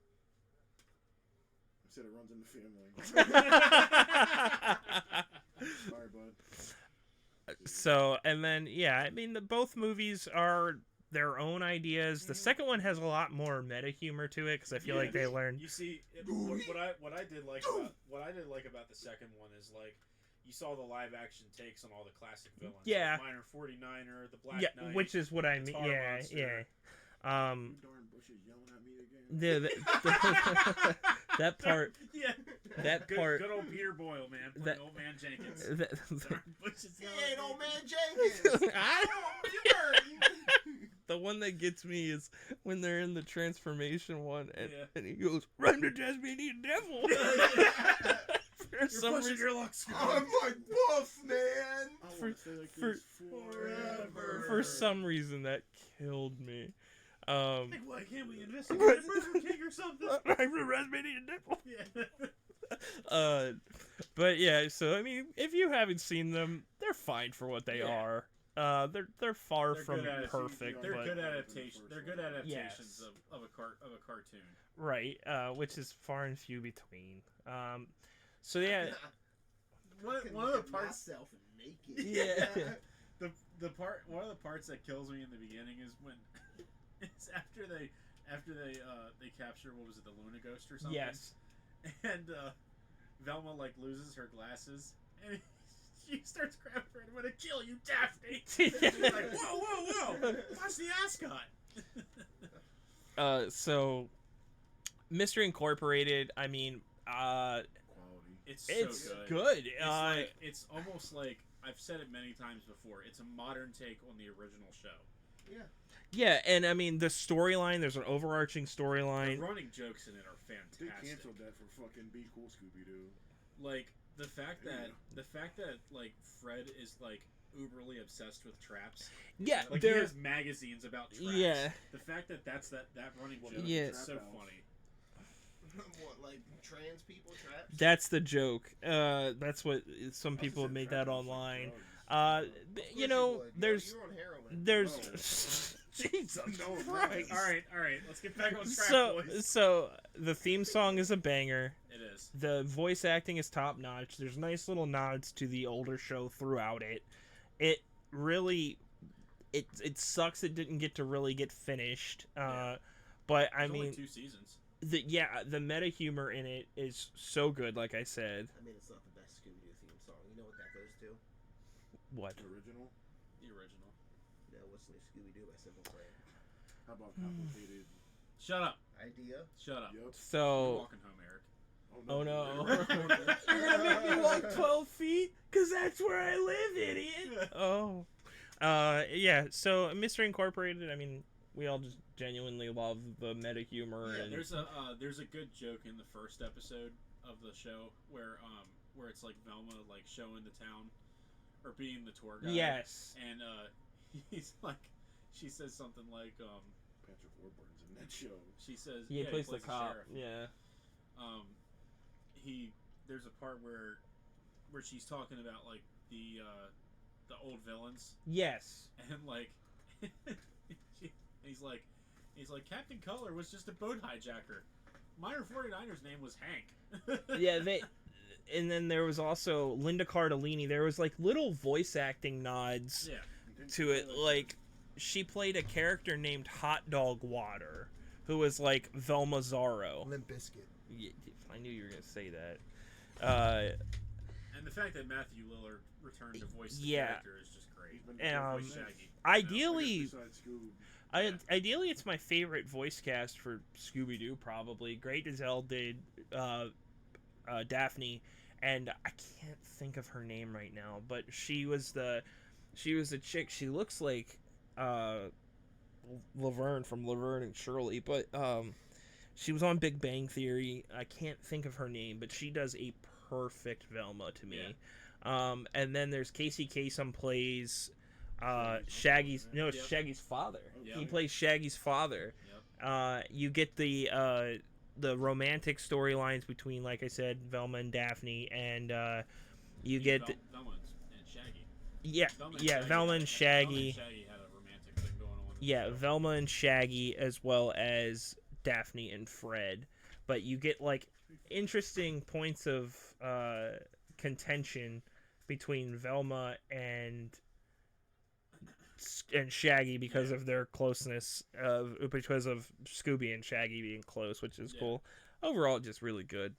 I said it runs in the family. Alright, bud. So, and then, yeah, I mean, both movies are their own ideas. The second one has a lot more meta humor to it because I feel like they learned. You see, what I did like about the second one is like you saw the live action takes on all the classic villains. Yeah. Like Minor 49er, the Black Yeah, Knight, which is what I mean. Tar Yeah, Monster. yeah. You darn bushes yelling at me again. That part. Yeah. That good, part. Good old Peter Boyle, man. Playing Old Man Jenkins. Darn bushes He yelling ain't at old me. man Jenkins. The one that gets me is when they're in the transformation one, and, Yeah. and he goes, "Run to Tasmanian Devil." For You're some pushing reason, your luck, Scooby. I'm like, woof, man. I For- want to stay like for- this forever. for some reason that killed me. Like, why can't we investigate Burger King or something? I'm the Tasmanian Devil. Yeah. But yeah, so I mean, if you haven't seen them, they're fine for what they Yeah. are. They're far They're from good at it. perfect, They're but good adaptation. They're good adaptations Yes. of a cartoon. right, which is far and few between. So yeah, One of the parts. Myself naked. Yeah. One of the parts that kills me in the beginning is when it's after they capture, what was it, the Luna Ghost or something? yes, And Velma like loses her glasses and she starts grabbing her. I'm gonna kill you, Daphne. And she's like, whoa, watch the ascot. so Mystery Incorporated. I mean, Quality. It's it's so good. It's almost like I've said it many times before. It's a modern take on the original show. Yeah, and I mean the storyline. There's an overarching The storyline. running jokes in it are They fantastic. canceled that for fucking Be Cool Scooby Doo. Like the fact that like Fred is like uberly obsessed with traps. Yeah, Like he there. has magazines about traps. Yeah. The fact that that's that running joke Yeah. is so funny. What, like trans people traps? That's the joke. That's what some people have made that online. You know, there's You're on heroin. there's Jesus No, Christ. All right. Let's get back on track, boys. So the theme song is a banger. It is. The voice acting is top notch. There's nice little nods to the older show throughout it. It really, it sucks it didn't get to really get finished. Yeah. But I There's only mean, 2 seasons. the meta humor in it is so good. Like I said, I mean, it's not the best Scooby Doo theme song. You know what that goes to? what? The original? The original. No, what's the Scooby Doo by Simple Plan? How about complicated? Shut up. Idea? Shut up. Yup. You're So, walking home, Eric. oh no, you're gonna make me walk 12 feet, cause that's where I live, idiot. Oh, yeah. So Mystery Incorporated. I mean, we all just genuinely love the meta humor. Yeah, and there's a good joke in the first episode of the show where it's like Velma like showing the town or being the tour guide. yes, And he's like, she says something like Patrick Warburton's in that show. he she says he plays the cop. sheriff. Yeah. There's a part where she's talking about like the old villains Yes. and like he's like Captain Color was just a boat hijacker. Minor 49er's name was Hank. Yeah. And then there was also Linda Cardellini. There was like little voice acting nods Yeah. to it. Like she played a character named Hot Dog Water, who was like Velma Zarro. Limp Bizkit. Yeah, I knew you were gonna say that. And the fact that Matthew Lillard returned to voice the Yeah. character is just great. He's been Voice doing Shaggy. Ideally, besides Scoob. ideally, it's my favorite voice cast for Scooby Doo. Probably Great Gazelle did Daphne, and I can't think of her name right now. But she was the chick. She looks like Laverne from Laverne and Shirley, but she was on Big Bang Theory. I can't think of her name, but she does a perfect Velma to me. And then there's Casey Kasem plays Shaggy's Yep. Shaggy's father. Yep. He plays Shaggy's father. Yep. You get the romantic storylines between, like I said, Velma and Daphne, and you get Velma and Shaggy. yeah Velma and yeah Shaggy Velma and had- Shaggy. Velma and Shaggy had a romantic thing going on Yeah, Velma and Shaggy, as well as Daphne and Fred. But you get like interesting points of contention between Velma and Shaggy because of their closeness, because of Scooby and Shaggy being close, which is cool. Overall, just really good.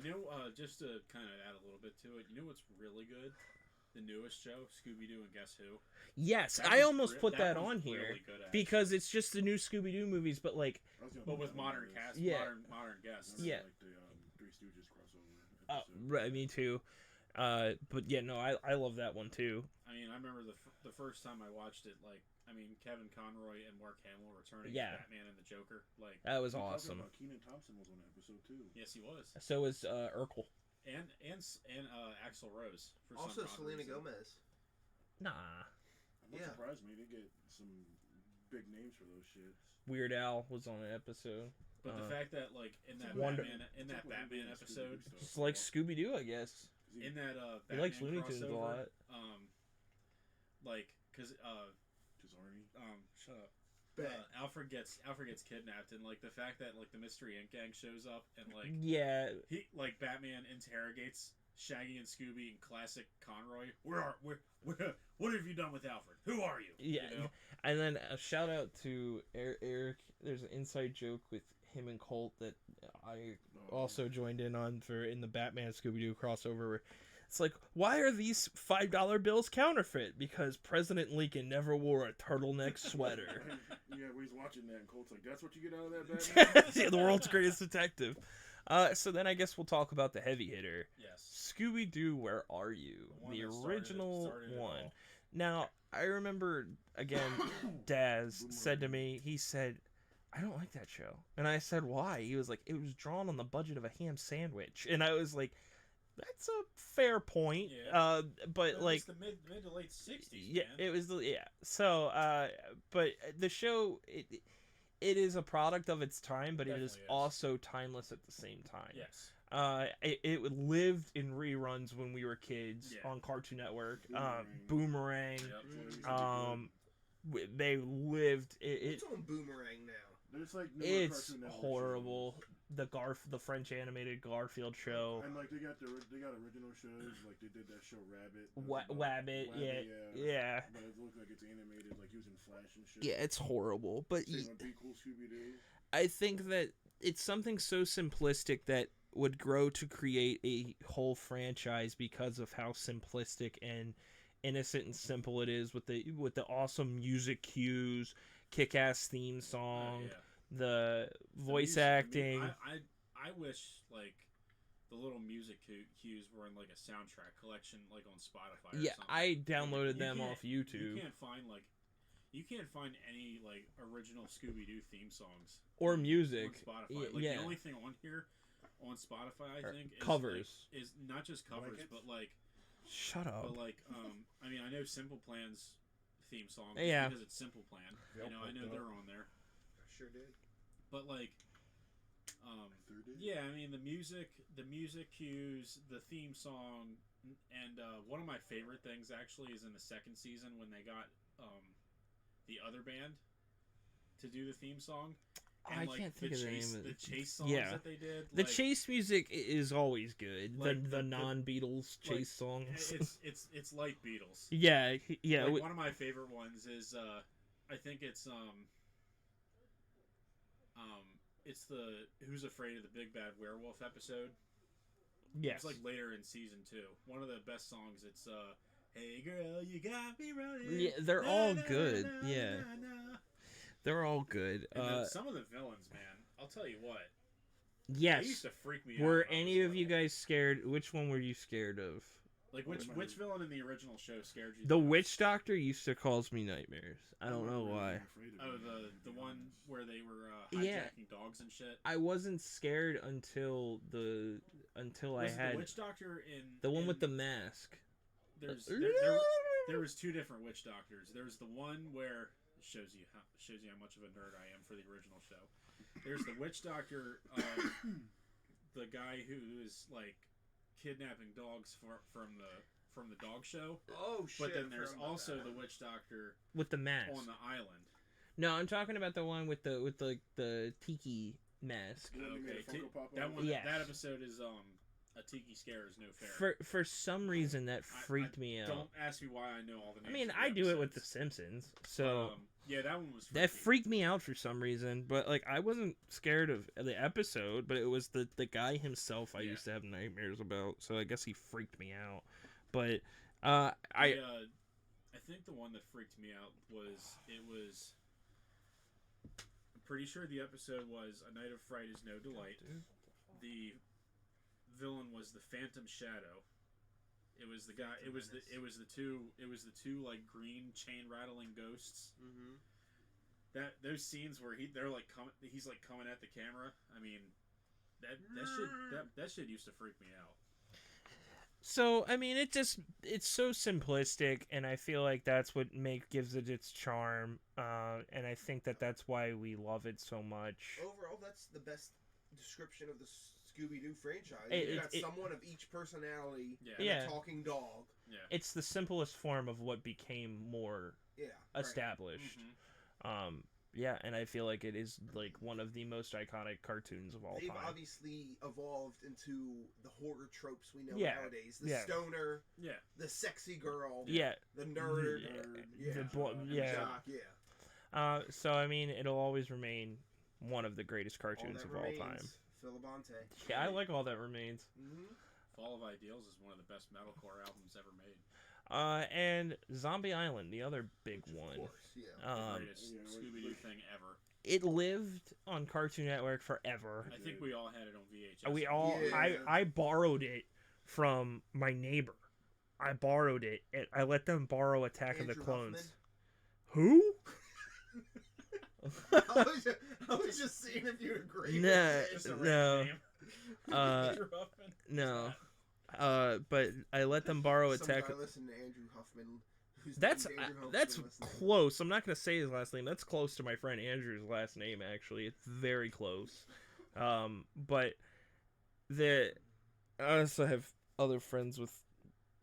You know, just to kind of add a little bit to it, you know what's really good? The newest show, Scooby Doo and Guess Who? Yes, That I was almost put that on here really good, because it's just the new Scooby Doo movies, but like, but with modern cast, Yeah. modern guests. Yeah. Like the Three Stooges crossover. oh, episode. right, me too. But yeah, no, I love that one too. I mean, I remember the first time I watched it, like, I mean, Kevin Conroy and Mark Hamill returning Yeah. as Batman and the Joker. Like, That was We're talking awesome. about Kenan Thompson was on that episode too. yes, he was. So is Urkel. And Axl Rose. For Also, some odd Selena reason. Gomez. Nah. I'm not Yeah. surprised me. They get some big names for those shits. Weird Al was on an episode. But the fact that, like, in that Wonder- Batman episode, Just like Scooby Doo, I guess. in that He Batman likes Looney Tunes a crossover, lot. like, cause Tazarni. shut up. Bet. Alfred gets kidnapped, and like the fact that like the Mystery Inc. gang shows up and like Yeah, he like Batman interrogates Shaggy and Scooby in classic Conroy. What have you done with Alfred? Who are you? yeah. You know? And then a shout out to Eric. There's an inside joke with him and Colt that I also joined in on in the Batman Scooby Doo crossover. Where it's like, why are these $5 bills counterfeit? Because President Lincoln never wore a turtleneck sweater. Yeah, where he's watching that and Colt's like, that's what you get out of that, Batman? Yeah, the world's greatest detective. So then I guess we'll talk about the heavy hitter. Yes. Scooby Doo, Where Are You? one The that original started it one. all. Now, I remember, again, Daz said to me, he said, I don't like that show. And I said, why? He was like, it was drawn on the budget of a ham sandwich. And I was like, that's a fair point. Yeah. But It like, was the mid to late 60s, yeah, man. it was, yeah. So, but the show, it is a product of its time, but it is Definitely is. also timeless at the same time. Yes. It lived in reruns when we were kids Yeah. on Cartoon Network. Boomerang. Boomerang. Yep. They lived. It's on Boomerang now. There's like newer It's Cartoon Network horrible. shows. The French animated Garfield show. And like they got original shows, like they did that show Rabbit. Wabbit, yeah. But it looks like it's animated, like using Flash and shit. Yeah, it's horrible. But Same with Be Cool Scooby Doo. I think that it's something so simplistic that would grow to create a whole franchise because of how simplistic and innocent and simple it is with the awesome music cues, kick-ass theme song, the voice The music, acting. I wish like the little music cues were in like a soundtrack collection, like on Spotify. Or Yeah, something. I downloaded You them can't- off YouTube. You can't find any like original Scooby Doo theme songs Or music. on Spotify. Y- Like yeah. the only thing on here on Spotify, I Or think, is covers. Like, is not just covers, Blankets? but like, Shut up. I mean, I know Simple Plan's theme song, Yeah. because it's Simple Plan. Yep, You know, I know yep. they're on there, I sure did. but like, yeah, I mean the music cues, the theme song, and one of my favorite things actually is in the second season when they got the other band to do the theme song. And, I like, can't think of the name of the it. chase songs Yeah. that they did. The like, chase music is always good. Like, the the- non-Beatles like, chase songs. It's like Beatles. yeah. Like, one of my favorite ones is I think it's the Who's Afraid of the Big Bad Werewolf episode. Yes. It's like later in season 2. One of the best songs. It's Hey girl, you got me running. Yeah, they're all good. Yeah. na. They're all good. And then some of the villains, man. I'll tell you what. They used Yes. to freak me out. Were when I was any of you little. guys scared? Which one were you scared of? Like which villain in the original show scared you? The most? witch doctor used to cause me nightmares. I don't know why. Oh, the one where they were hijacking Yeah. dogs and shit. I wasn't scared until I Was it had the witch doctor in the one with the in- mask. There's there was two different witch doctors. There's the one where it shows you how much of a nerd I am for the original show. There's the witch doctor, the guy who is like kidnapping dogs from the dog show. Oh shit! But then I there's forgot about also that. the witch doctor with the mask. on the island. No, I'm talking about the one with the tiki mask. The one that made a Funko Pop That on it? one. Yes. That episode is a tiki scare is no fair. For some reason that freaked me out. Don't ask me why I know all the names. I mean, of the I do it with The episodes. Simpsons, so yeah, that one was. that freaky. freaked me out for some reason. But like, I wasn't scared of the episode, but it was the guy himself I used to have nightmares about. So I guess he freaked me out. But I think the one that freaked me out was I'm pretty sure the episode was A Night of Fright is No Delight. The villain was the Phantom Shadow. It was the guy. It was the two like green chain rattling ghosts. Mm-hmm. Those scenes where he's like coming at the camera. I mean, that shit used to freak me out. So I mean, it's so simplistic, and I feel like that's what gives it its charm. And I think that's why we love it so much. Overall, that's the best description of the Scooby Doo franchise. It- You got it- someone of each personality and Yeah. a talking dog. Yeah. It's the simplest form of what became more Yeah. Right. established. Mm-hmm. Yeah, and I feel like it is like one of the most iconic cartoons of all They've time. obviously evolved into the horror tropes we know Yeah. nowadays. The Yeah. stoner, Yeah. the sexy girl, Yeah. the nerd, Yeah. The the yeah. jock, yeah. So I mean, it'll always remain one of the greatest cartoons All of that all remains, time. Phil Labonte. Yeah, I like All That Remains. Mm-hmm. Fall of Ideals is one of the best metalcore albums ever made. And Zombie Island, the other big one. Of course, yeah. The greatest Scooby Doo thing ever. It lived on Cartoon Network forever. I think we all had it on VHS. We all, Yeah. I borrowed it from my neighbor. I borrowed it. I let them borrow Attack of the Andrew Clones. Huffman? Who? I was just seeing if you agree. Nah, with it. Just a no. random name. Andrew Huffman? No. But I let them borrow Some Attack. guy listened to Andrew Huffman. Who's That's named Andrew Huffman that's listening. close. I'm not gonna say his last name. That's close to my friend Andrew's last name. Actually, it's very close. But I also have other friends with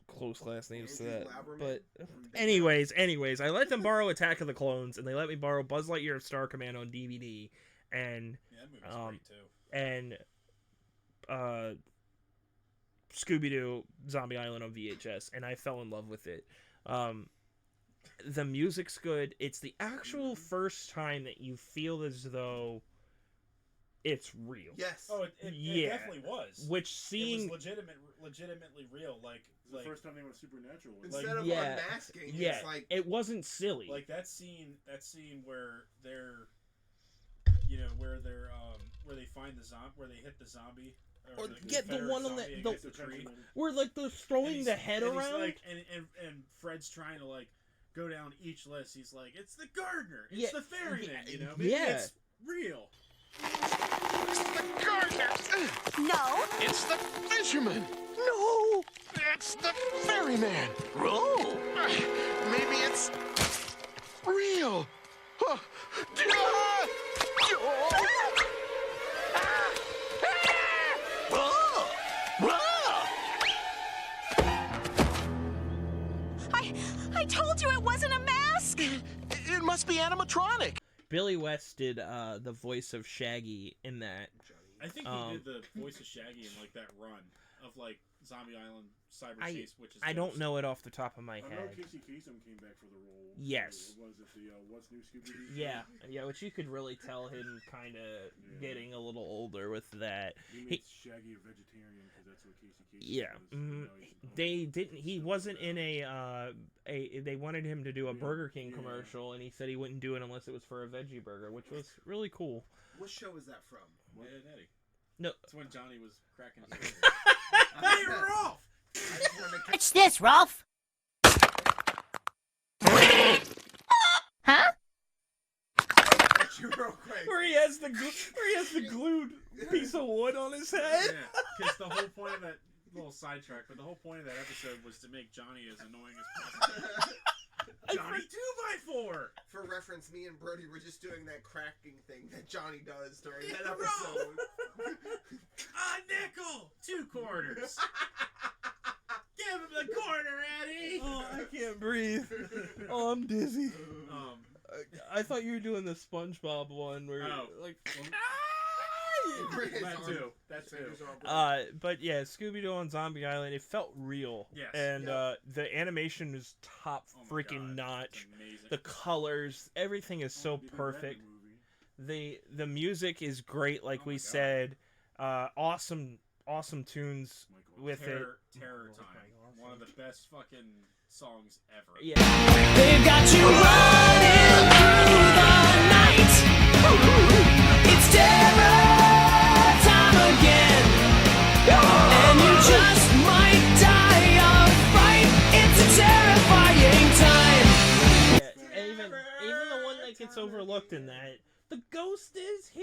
close last names to Andrew that. Lauberman But from anyways, I let them borrow Attack of the Clones, and they let me borrow Buzz Lightyear of Star Command on DVD, and Yeah, that movie was great too. and Scooby Doo Zombie Island on VHS, and I fell in love with it. The music's good. It's the actual first time that you feel as though it's real. Yes. Oh, it Yeah. definitely was. Which It seeing was legitimately real. Like The first time they went supernatural. Instead of yeah, unmasking, yeah, it's like it wasn't silly. like that scene where they're where they find the zombie, where they hit the zombie. Or the get the Confederate one on zombie the against tree. where like they're And throwing he's- the head and he's around. like, and Fred's trying to like go down each list. He's like, it's the gardener, it's Yeah, the ferryman, you know, yeah. it's real. It's the gardener. No. It's the fisherman. No. It's the ferryman. Oh. Maybe it's real. Huh. Ah! Oh. I told you it wasn't a mask. It must be animatronic. Billy West did the voice of Shaggy in that. I think he did the voice of Shaggy in like that run of like Zombie Island Cyber Chase, which is I don't know it off the top of my I know head. Casey Kasem came back for the role. Yes. Was it the What's New Scooby Doo? Yeah, which you could really tell him kind of getting a little older with that. He made Shaggy a vegetarian because that's what Casey Kasem Yeah, was. But now he's they didn't. He wasn't in a. They wanted him to do a Burger King commercial, and he said he wouldn't do it unless it was for a veggie burger, which was really cool. what show is that from? Ed and Eddie. No, That's when Johnny was cracking his head. Hey, Rolf! What's this, Rolf? Huh? You real quick. where he has the glued piece of wood on his head. Yeah, because the whole point of that little sidetrack, but the whole point of that episode was to make Johnny as annoying as possible. Johnny 2x4. For reference, me and Brody were just doing that cracking thing that Johnny does during that episode. A nickel, 2 quarters. Give him the quarter, Eddie. Oh, I can't breathe. Oh, I'm dizzy. I thought you were doing the SpongeBob one where like. That too. But yeah, Scooby Doo on Zombie Island, it felt real. Yes. And the animation was top freaking notch. The colors, everything is so perfect. The music is great, like we said. Awesome tunes with Terror Time. One of the best fucking songs ever. Yeah. They've got you running through the night. It's terror time again, and you just might die of fright. It's a terrifying time. Yeah. And even the one that gets overlooked in that, the ghost is here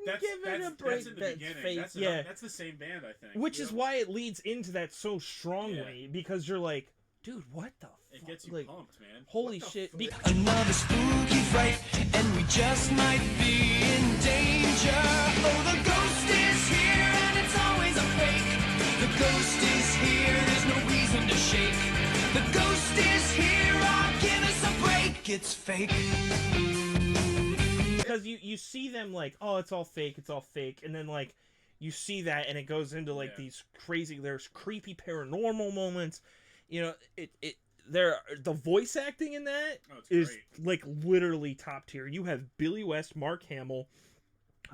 and give it a break. That's in the beginning. That's the same band, I think. Which is why it leads into that so strongly, because you're like, dude, what the fuck? It gets you pumped, man. Holy shit. Another spooky fright, and we just might be in danger. Oh, the ghost is here, and it's always a fake. The ghost is here, there's no reason to shake. The ghost is here, oh, give us a break. It's fake. Because you see them like, oh, it's all fake, and then like you see that and it goes into like these crazy, there's creepy paranormal moments. You know, the voice acting in that is great. like literally top tier. You have Billy West, Mark Hamill.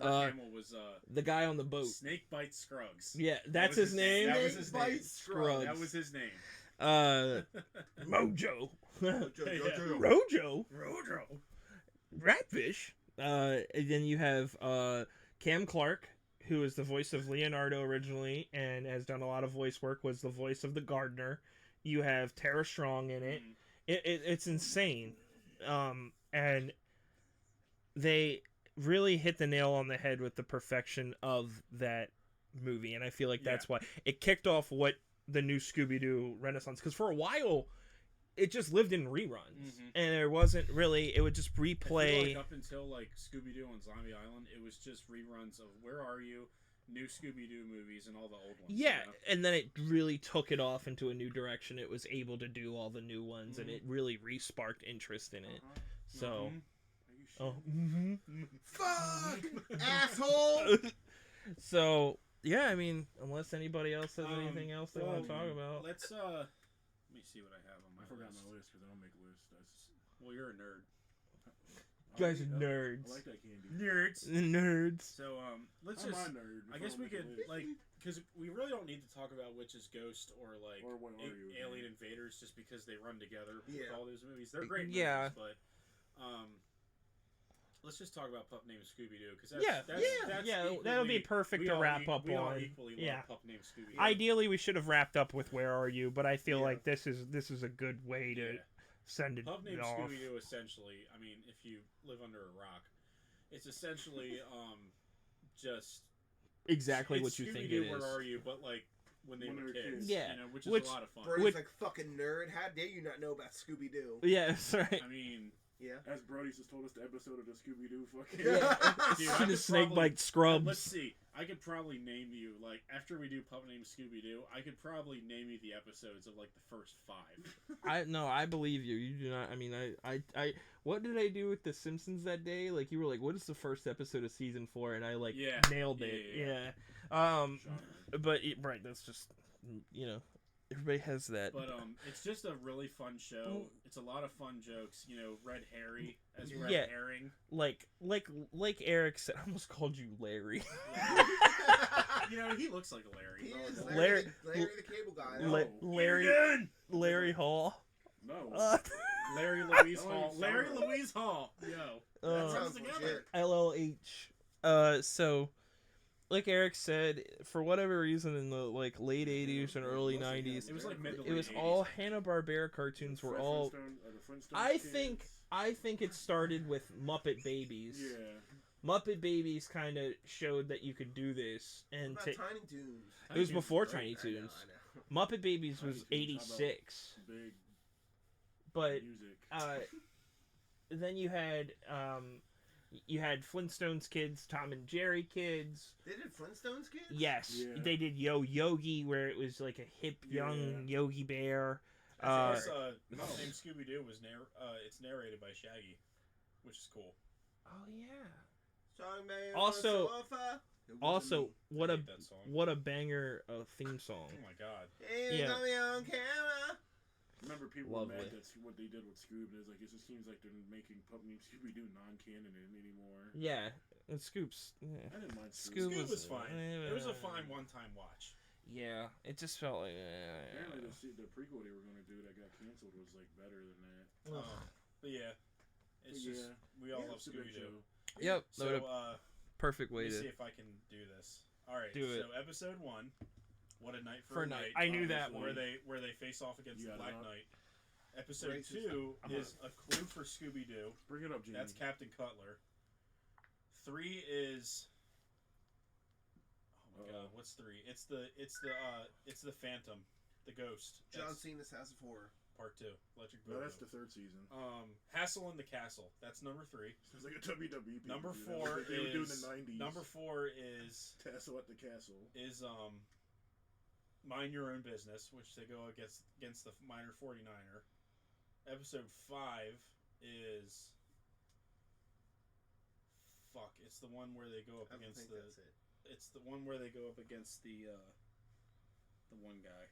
Mark Hamill was the guy on the boat. Snakebite Scruggs. Yeah, that's his name. That was his name. Scruggs. That was his name. Mojo. Rojo. Rojo. Ratfish. And then you have Cam Clark, who is the voice of Leonardo originally and has done a lot of voice work, was the voice of the gardener. You have Tara Strong in it. It's insane. And they really hit the nail on the head with the perfection of that movie, and I feel like that's why it kicked off what the new Scooby-Doo renaissance, because for a while it just lived in reruns, and there wasn't really, it would just replay. I feel like up until like Scooby-Doo on Zombie Island, it was just reruns of Where Are You, new Scooby-Doo movies, and all the old ones. Yeah, you know? and then it really took it off into a new direction. It was able to do all the new ones, and it really re-sparked interest in it. So, Fuck, asshole. So yeah, I mean, unless anybody else has anything else they want to talk about, let's let me see what I have on my. I forgot my list because I don't make lists. Well, you're a nerd. you guys are nerds. I like that candy. Nerds. So let's I'm just. a nerd. I guess we could like, because we really don't need to talk about which is Ghost or like Alien Invaders, just because they run together with all those movies. They're great movies, but let's just talk about Pup Named Scooby Doo, because that'll be perfect to wrap up we on. all equally love Pup Named Scooby Doo. Ideally, we should have wrapped up with Where Are You, but I feel like this is a good way to send it Pup Named off. Scooby Doo, essentially, I mean, if you live under a rock, it's essentially just exactly it's what you think Scooby-Doo, it is. Where Are You, but like when they were kids, yeah, you know, which is a lot of fun. Brody's like, fucking nerd. How dare you not know about Scooby Doo? Yeah, that's right. I mean, as Brody just told us the episode of the Scooby Doo fucking. Dude, the snake bite scrubs. Let's see. I could probably name you, like, after we do Pup Named Scooby Doo, I could probably name you the episodes of like the first 5. I believe you. You do not. I mean, I what did I do with The Simpsons that day? Like, you were like, what is the first episode of season 4? And I like nailed it. Yeah. But right, that's just, you know, everybody has that. But it's just a really fun show. It's a lot of fun jokes. You know, Red Harry as Red Herring. Like Eric said, I almost called you Larry. You know, he looks like a Larry. He is Larry the cable guy. Larry Hall. No. Larry Louise Hall. Larry Louise Hall. Yo. That sounds together. LLH. So, like Eric said, for whatever reason in the like late 80s and early 90s, it was like mid to it was late all 80s. Hanna-Barbera cartoons were all. I think it started with Muppet Babies. Yeah. Muppet Babies kind of showed that you could do this, and What about Tiny Toons? it was before Tiny I know, Toons. I know. Muppet Babies was Tiny Toons, 86, Big but music. then you had Flintstones Kids, Tom and Jerry Kids. They did Flintstones Kids? Yes, Yeah. they did Yo Yogi, where it was like a hip young Yogi Bear. Named Scooby Doo was it's narrated by Shaggy. which is cool. Oh yeah. Songman Also- on the sofa. It wasn't Also, me. what I a hate that song. what a banger theme song. Oh my god. Hey, Yeah. got me on camera. Remember, people Lovely. were mad that's what they did with Scoob. It's like it just seems like they're making Scooby Doo non-canon anymore. Yeah, and Scoops. Yeah. I didn't mind Scoob Scoob was- was fine. It was a fine one-time watch. Yeah, it just felt like. Apparently, the prequel they were going to do that got canceled was like better than that. But yeah, it's But just yeah. we all Yeah, love it's a good Scooby Doo. show. Yep. So Perfect let way me see to. if I can do this. All right. Do it. So episode 1, What a Night For a a Night. Night. I knew that where one. they face off against You the got Black it up? Knight. Episode Racist. 2 is A Clue for Scooby Doo. Bring it up, Jamie. That's Captain Cutler. 3 is. Oh my god, what's 3? It's the Phantom, the Ghost. John That's Cena's House of Horror. Part 2. Electric No, Boogaloo. that's the third season. Hassle in the Castle. That's number 3. Sounds like a WWE. Number pay-per-view. 4 That's what they were doing in is the 90s. number 4 is Tassel at the Castle. Mind Your Own Business, which they go against the Minor 49er. Episode 5 is it's the one where they go up I don't against think that's it. it's the one where they go up against the one guy.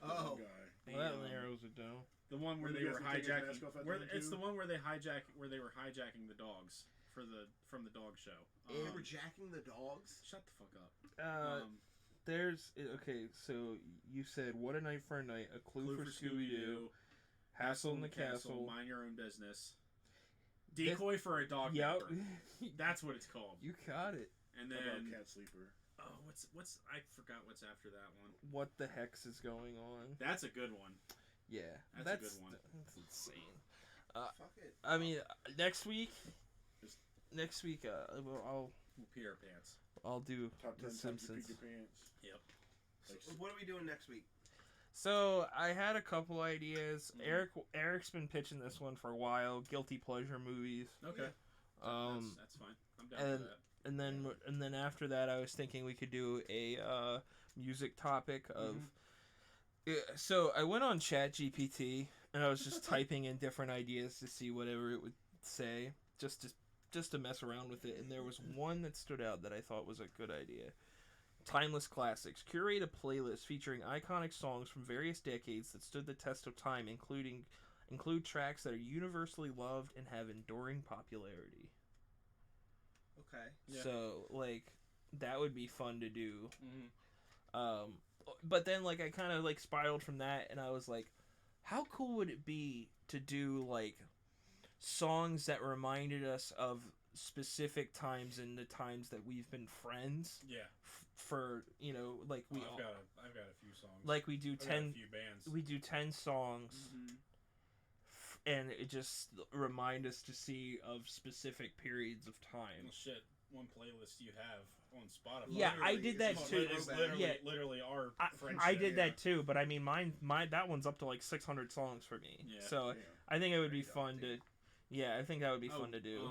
Oh. Guy. Well, that narrows it down. The one where When they you were guys can take his hijacking. mask off at Where the end, it's too? the one where they were hijacking the dogs from the dog show. They were jacking the dogs? Shut the fuck up. There's okay. So you said "What a Night for a Night," A Clue, for Scooby Doo, Hassle in the Castle. Mind Your Own Business. Decoy for a Dog. Yep. Member. That's what it's called. You got it. And How about then Cat Sleeper? what's I forgot what's after that one. What the hex is going on? That's a good one. Yeah, That's a good one. That's insane. Fuck it. I mean, next week. I'll We'll pee our pants. I'll do Top 10 The times you Simpsons. peed your pants. Yep. So what are we doing next week? So I had a couple ideas. Mm-hmm. Eric's been pitching this one for a while. Guilty pleasure movies. Okay. That's fine. I'm down and- for that. And then after that, I was thinking we could do a music topic of. So I went on ChatGPT and I was just typing in different ideas to see whatever it would say, just to mess around with it. And there was one that stood out that I thought was a good idea. Timeless classics. Curate a playlist featuring iconic songs from various decades that stood the test of time, include tracks that are universally loved and have enduring popularity. Okay. Yeah. So like that would be fun to do. Mm-hmm. But then like I kind of like spiraled from that, and I was like, how cool would it be to do like songs that reminded us of specific times and the times that we've been friends Yeah. for, you know, like we I've got a few songs. like we do I've got 10 a few bands. we do 10 songs Mhm. and it just remind us to see of specific periods of time. Well, shit. One playlist you have on Spotify. Yeah, I Literally, did that it's too. It's throwback. literally our friendship. I did yeah. that too, but I mean, mine that one's up to like 600 songs for me. Yeah. So Yeah. I think it would be Pretty fun to, daunting. yeah, I think that would be fun to do.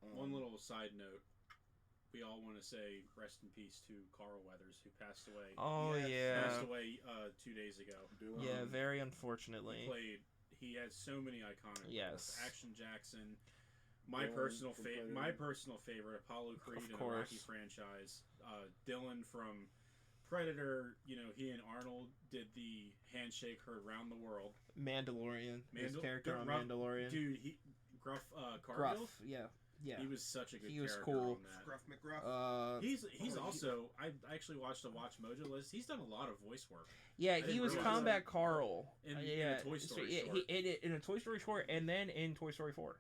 One little side note. We all want to say rest in peace to Carl Weathers, who passed away. Oh Yes. yeah, Passed away 2 days ago. yeah, very He unfortunately. He had so many iconic roles. Yes. Action Jackson. My Dylan personal from favorite. Predator. My personal favorite. Apollo Creed Of in the course. Rocky franchise. Dylan from Predator. You know, he and Arnold did the handshake heard around the world. Mandalorian, his character on Gruff- Mandalorian. Dude, Gruff Cargill. Gruff, yeah. He was such a good He was character cool. on that. Gruff McGruff. He's also. I actually watched a Watch Mojo list. He's done a lot of voice work. Yeah, didn't he was realize Combat that. Carl. In a yeah, Toy Story yeah, short. in a Toy Story short, and then in Toy Story 4,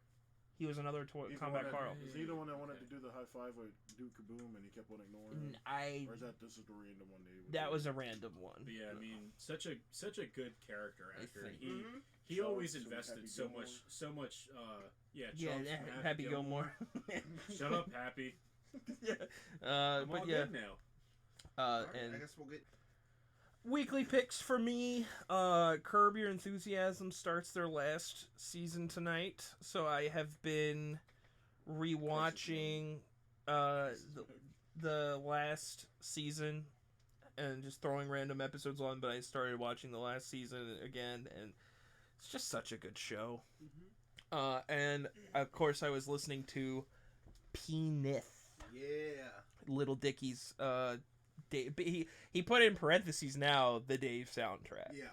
he was another He's the Combat one that- Carl. Is he the one that wanted to do the high five with Duke Kaboom and he kept on ignoring? Or is this is the random one That was a random one. But yeah, I mean, such a good character I actor. think. He Shout out always to invested Happy so Gilmore. much. Yeah, Yeah, Chubbs that- from Happy Gilmore. Shut up, Happy. I'm all but yeah, good now. Alright, and I guess we'll get. weekly picks for me. Curb Your Enthusiasm starts their last season tonight, so I have been rewatching the last season and just throwing random episodes on. But I started watching the last season again, and it's just such a good show. And of course I was listening to Peanut, Yeah. Little Dicky's Dave. He put in parentheses now the Dave soundtrack. Yeah.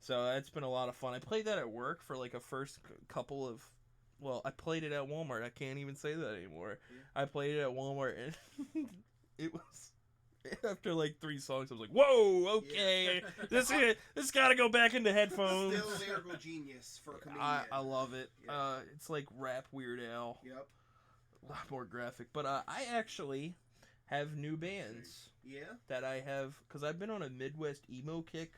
So that's been a lot of fun. I played that at work for like a first couple of. Well, I played it at Walmart. I can't even say that anymore. Yeah. I played it at Walmart, and it was after like 3 songs. I was like, "Whoa, okay, yeah. this got to go back into headphones." Still lyrical genius for a comedian. I love it. Yeah. It's like rap Weird Al. Yep. A lot more graphic, but I actually have new bands. Yeah. That I have, because I've been on a Midwest emo kick,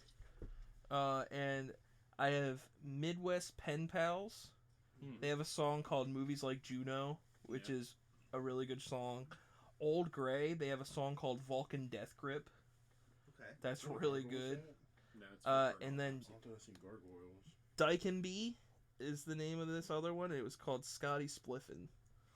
and I have Midwest Pen Pals. They have a song called Movies Like Juno, which is a really good song. Old Gray, they have a song called Vulcan Death Grip. Okay. That's really good. And then Gargoyles. Dykenby is the name of this other one. It was called Scotty Spliffin.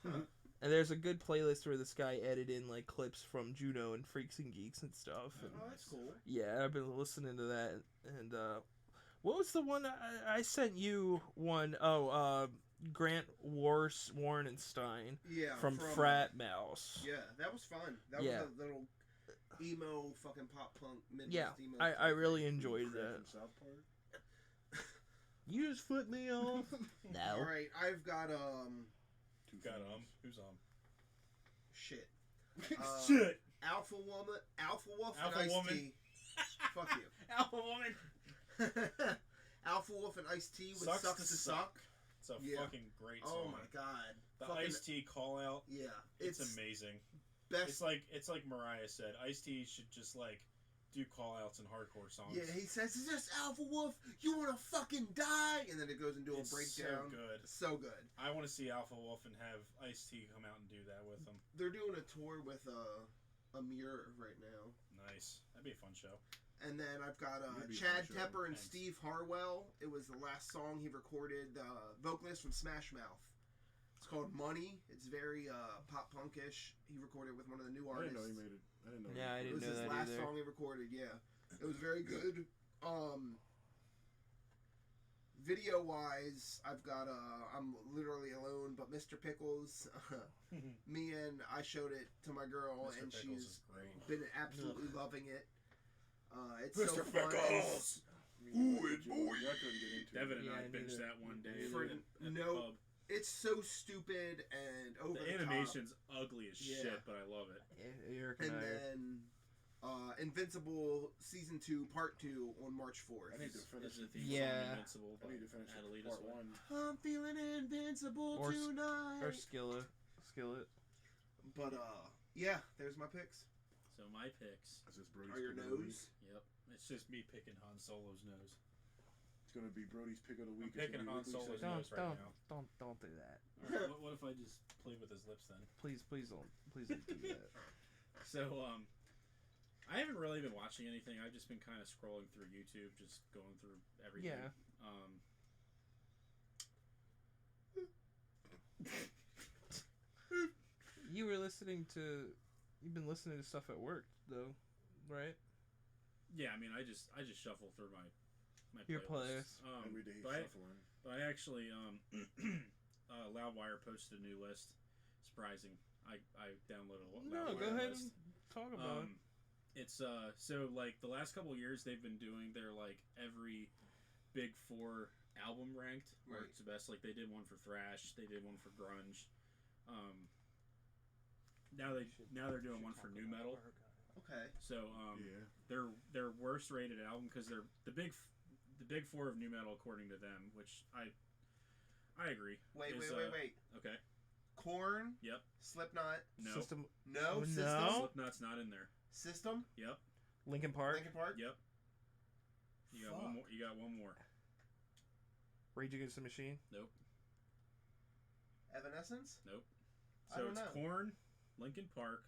And there's a good playlist where this guy edited in like clips from Juno and Freaks and Geeks and stuff. And, that's cool. Yeah, I've been listening to that. And what was the one I sent you? One Grant Warrenstein. Yeah. From Frat Mouse. Yeah, that was fun. That was a little emo fucking pop punk Midwest emo. I really enjoyed that. From South Park. You just flipped me off. No. All right, I've got Who's shit. Shit. Alpha Wolf, Alpha and Woman. Ice-T. Fuck you. Alpha Woman. Alpha Wolf and Ice-T with Sucks Sucks to Suck. It's a fucking great song. Oh my god. The Ice-T call out. Yeah. It's amazing. Best. It's like Mariah said. Ice-T should just like do call outs in hardcore songs. Yeah, he says, "Is this Alpha Wolf? You wanna fucking die?" And then it goes into a breakdown. So good. So good. I want to see Alpha Wolf and have Ice-T come out and do that with them. They're doing a tour with Amir right now. Nice. That'd be a fun show. And then I've got Chad Tepper and Steve Harwell. It was the last song he recorded, vocalist from Smash Mouth. It's called Money. It's very pop punkish. He recorded with one of the new artists. I didn't know he made it. I didn't know. Yeah, I didn't know that either. It was his last song he recorded. Yeah, it was very good. Video wise, I've got I'm literally alone, but Mr. Pickles, I showed it to my girl, Mr. and Pickles she's is great. been absolutely loving it. It's Mr. so fun. Pickles! Ooh, it boy. I couldn't get into Devin it. and I binged that one day For at the no- pub. It's so stupid and over The the animation's ugly as Yeah. shit, but I love it. Eric top. and And I. then Invincible Season 2 Part 2 on March 4th. I need to finish Is it. it the Yeah. Invincible I need to finish it. Adelita's Part one? 1. I'm feeling invincible Or s- tonight. Or Skillet. But yeah, there's my picks. So my picks. Is this Brody's Are your pick of the week? nose? Yep. It's just me picking Han Solo's nose. It's gonna be Brody's pick of the week. I'm picking Han Weekly Solo's segment. nose right now. Don't do that. Alright, what if I just play with his lips then? Please don't do that. So, I haven't really been watching anything. I've just been kind of scrolling through YouTube, just going through everything. Yeah. You've been listening to stuff at work though, right? Yeah, I mean, I just shuffle through my Your playlists. Every day he's but shuffling. I actually Loudwire posted a new list. Surprising. I downloaded a No, Loudwire go ahead list. and talk about it. It's so like the last couple of years they've been doing their like every big four album ranked where Right. it's the best. Like they did one for thrash, they did one for grunge. Now they're doing one for new metal. Okay. So Yeah. their worst rated album because they're the big four of new metal according to them, which I agree. Wait. Okay. Korn. Yep. Slipknot. No. System. No. No. System. Slipknot's not in there. System. Yep. Linkin Park. Linkin Park. Yep. You got one more. You got one more. Rage Against the Machine. Nope. Evanescence. Nope. I So don't it's know. Korn, Linkin Park,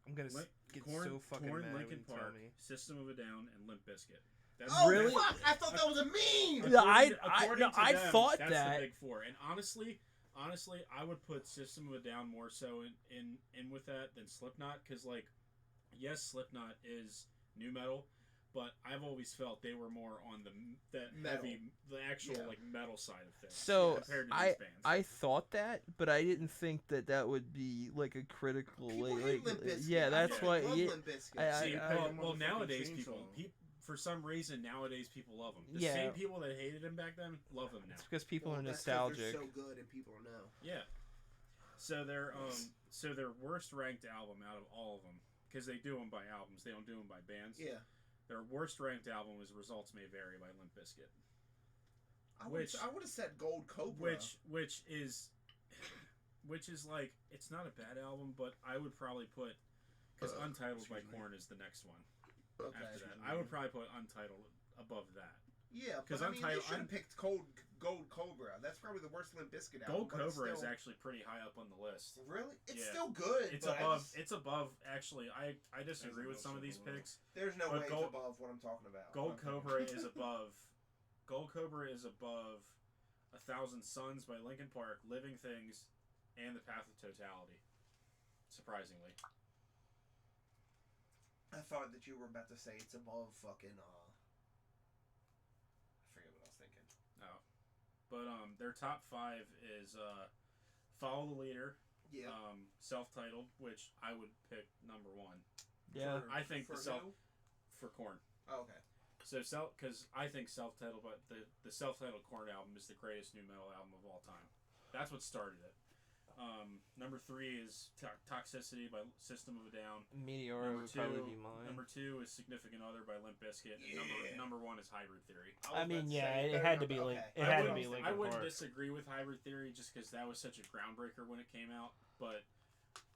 I'm gonna get so fucking Korn, mad when Linkin you tell Park, me. System of a Down, and Limp Bizkit. That's Oh Really? fuck! I thought that was a meme. Yeah, according to I them, thought that's that. the big four. And honestly, I would put System of a Down more so in with that than Slipknot because like, yes, Slipknot is new metal, but I've always felt they were more on the Metal. the actual Yeah. like metal side of things. So compared to I these bands. I thought that, but I didn't think that would be like a critical People like, hate Limp Bizkit. yeah, I that's fucking why love yeah, Limp Bizkit. I- See, I- well, motherfucking nowadays chainsaw. for some reason nowadays people love them. The Yeah. same people that hated him back then love them now. it's because people Well, are that's 'cause nostalgic. They're so good and people know. Yeah. So their worst ranked album out of all of them, because they do them by albums, they don't do them by bands. Yeah. Their worst ranked album is "Results May Vary" by Limp Bizkit, I Which- would have said Gold Cobra. which is like it's not a bad album, but I would probably put because Untitled by Korn is the next one. okay. After that, I would probably put Untitled above that. Yeah, 'Cause but I mean, they Untitled- should have picked Gold Cobra. That's probably the worst Limp Bizkit album. Gold but it's Cobra is still- actually pretty high up on the list. Really? It's Yeah. still good. It's but above. It's above. Actually, I disagree with That's some of these above. picks. There's no but way Gold- it's above what I'm talking about. Gold Okay. Cobra is above. Gold Cobra is above 1,000 Suns by Linkin Park, Living Things, and The Path of Totality. Surprisingly. I thought that you were about to say it's above fucking. I forget what I was thinking. No. But their top 5 is Follow the Leader, Yeah. self-titled, which I would pick number 1 Yeah, I think for the who? for Korn. Oh, okay. So because I think self-titled, but the self-titled Korn album is the greatest new metal album of all time. That's what started it. Number 3 is Toxicity by System of a Down. Meteor Number would probably 2, be mine. number 2 is Significant Other by Limp Bizkit. Yeah. And number 1 is Hybrid Theory. I was mean, about to yeah, say, it better had to number- be like okay. it had to be I Linkin wouldn't Park. disagree with Hybrid Theory just because that was such a groundbreaker when it came out, but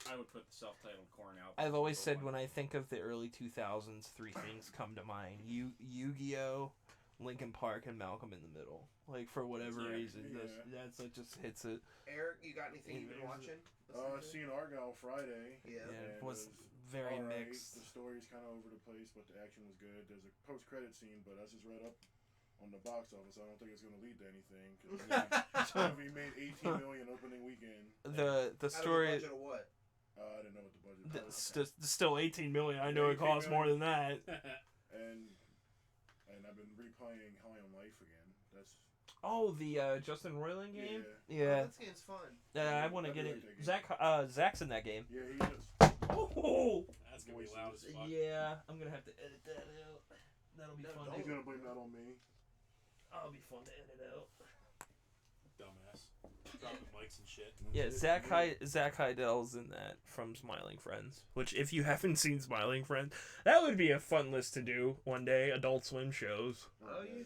I would put the self-titled Korn album. I've always number said 1. when I think of the early 2000s, 3 things come to mind: Yu-Gi-Oh, Linkin Park, and Malcolm in the Middle. Like for whatever Yeah. reason, Yeah. that's like just hits it. Eric, you got anything you've been watching? Seen Argyle Friday. Yeah. Yeah, and it was very alright. mixed. The story's kind of over the place, but the action was good. There's a post-credit scene, but I just read up on the box office. I don't think it's going to lead to anything. Cause the movie made $18 million opening weekend. The Out of a story. budget of what? I didn't know what the budget was. Still 18 million. I know it 18 costs more million. than that. And I've been replaying High on Life again. That's Oh, the Justin Roiland game. Oh, Yeah, that game's fun. I want to I get do it. like that game. Zach's in that game. yeah. He just Oh, That's gonna be loud as fuck. yeah. I'm gonna have to edit that out. That'll be No, fun. don't. he's gonna blame that on me. That'll be fun to edit out. Dumbass. Dropping mics and shit. Yeah, Zach Heidel's in that from Smiling Friends. Which, if you haven't seen Smiling Friends, that would be a fun list to do one day. Adult Swim shows. Oh, yeah.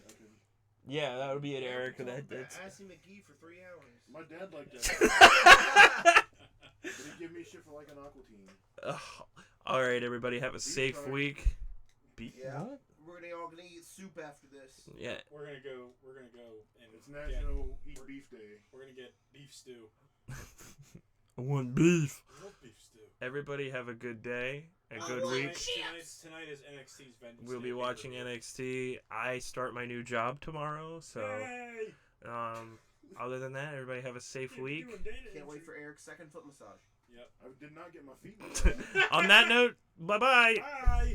Yeah, that would be it, Eric. Talk That about that's. Assy McGee for 3 hours. My dad liked that. But he give me shit for like an Aqua Teen. All right, everybody, have a safe sorry. week. Yeah. What? We're all gonna eat soup after this. Yeah. We're gonna go and It's National Eat Beef Day. we're gonna get beef stew. I want beef. I love beef stew. Everybody have a good day, a I good want week. Tonight is NXT's Vengeance. We'll Day be watching pay-per-view. NXT. I start my new job tomorrow, so Yay! other than that, everybody have a safe You're week. doing data Can't entry. wait for Eric's second foot massage. Yep. I did not get my feet. On that note, bye-bye. Bye.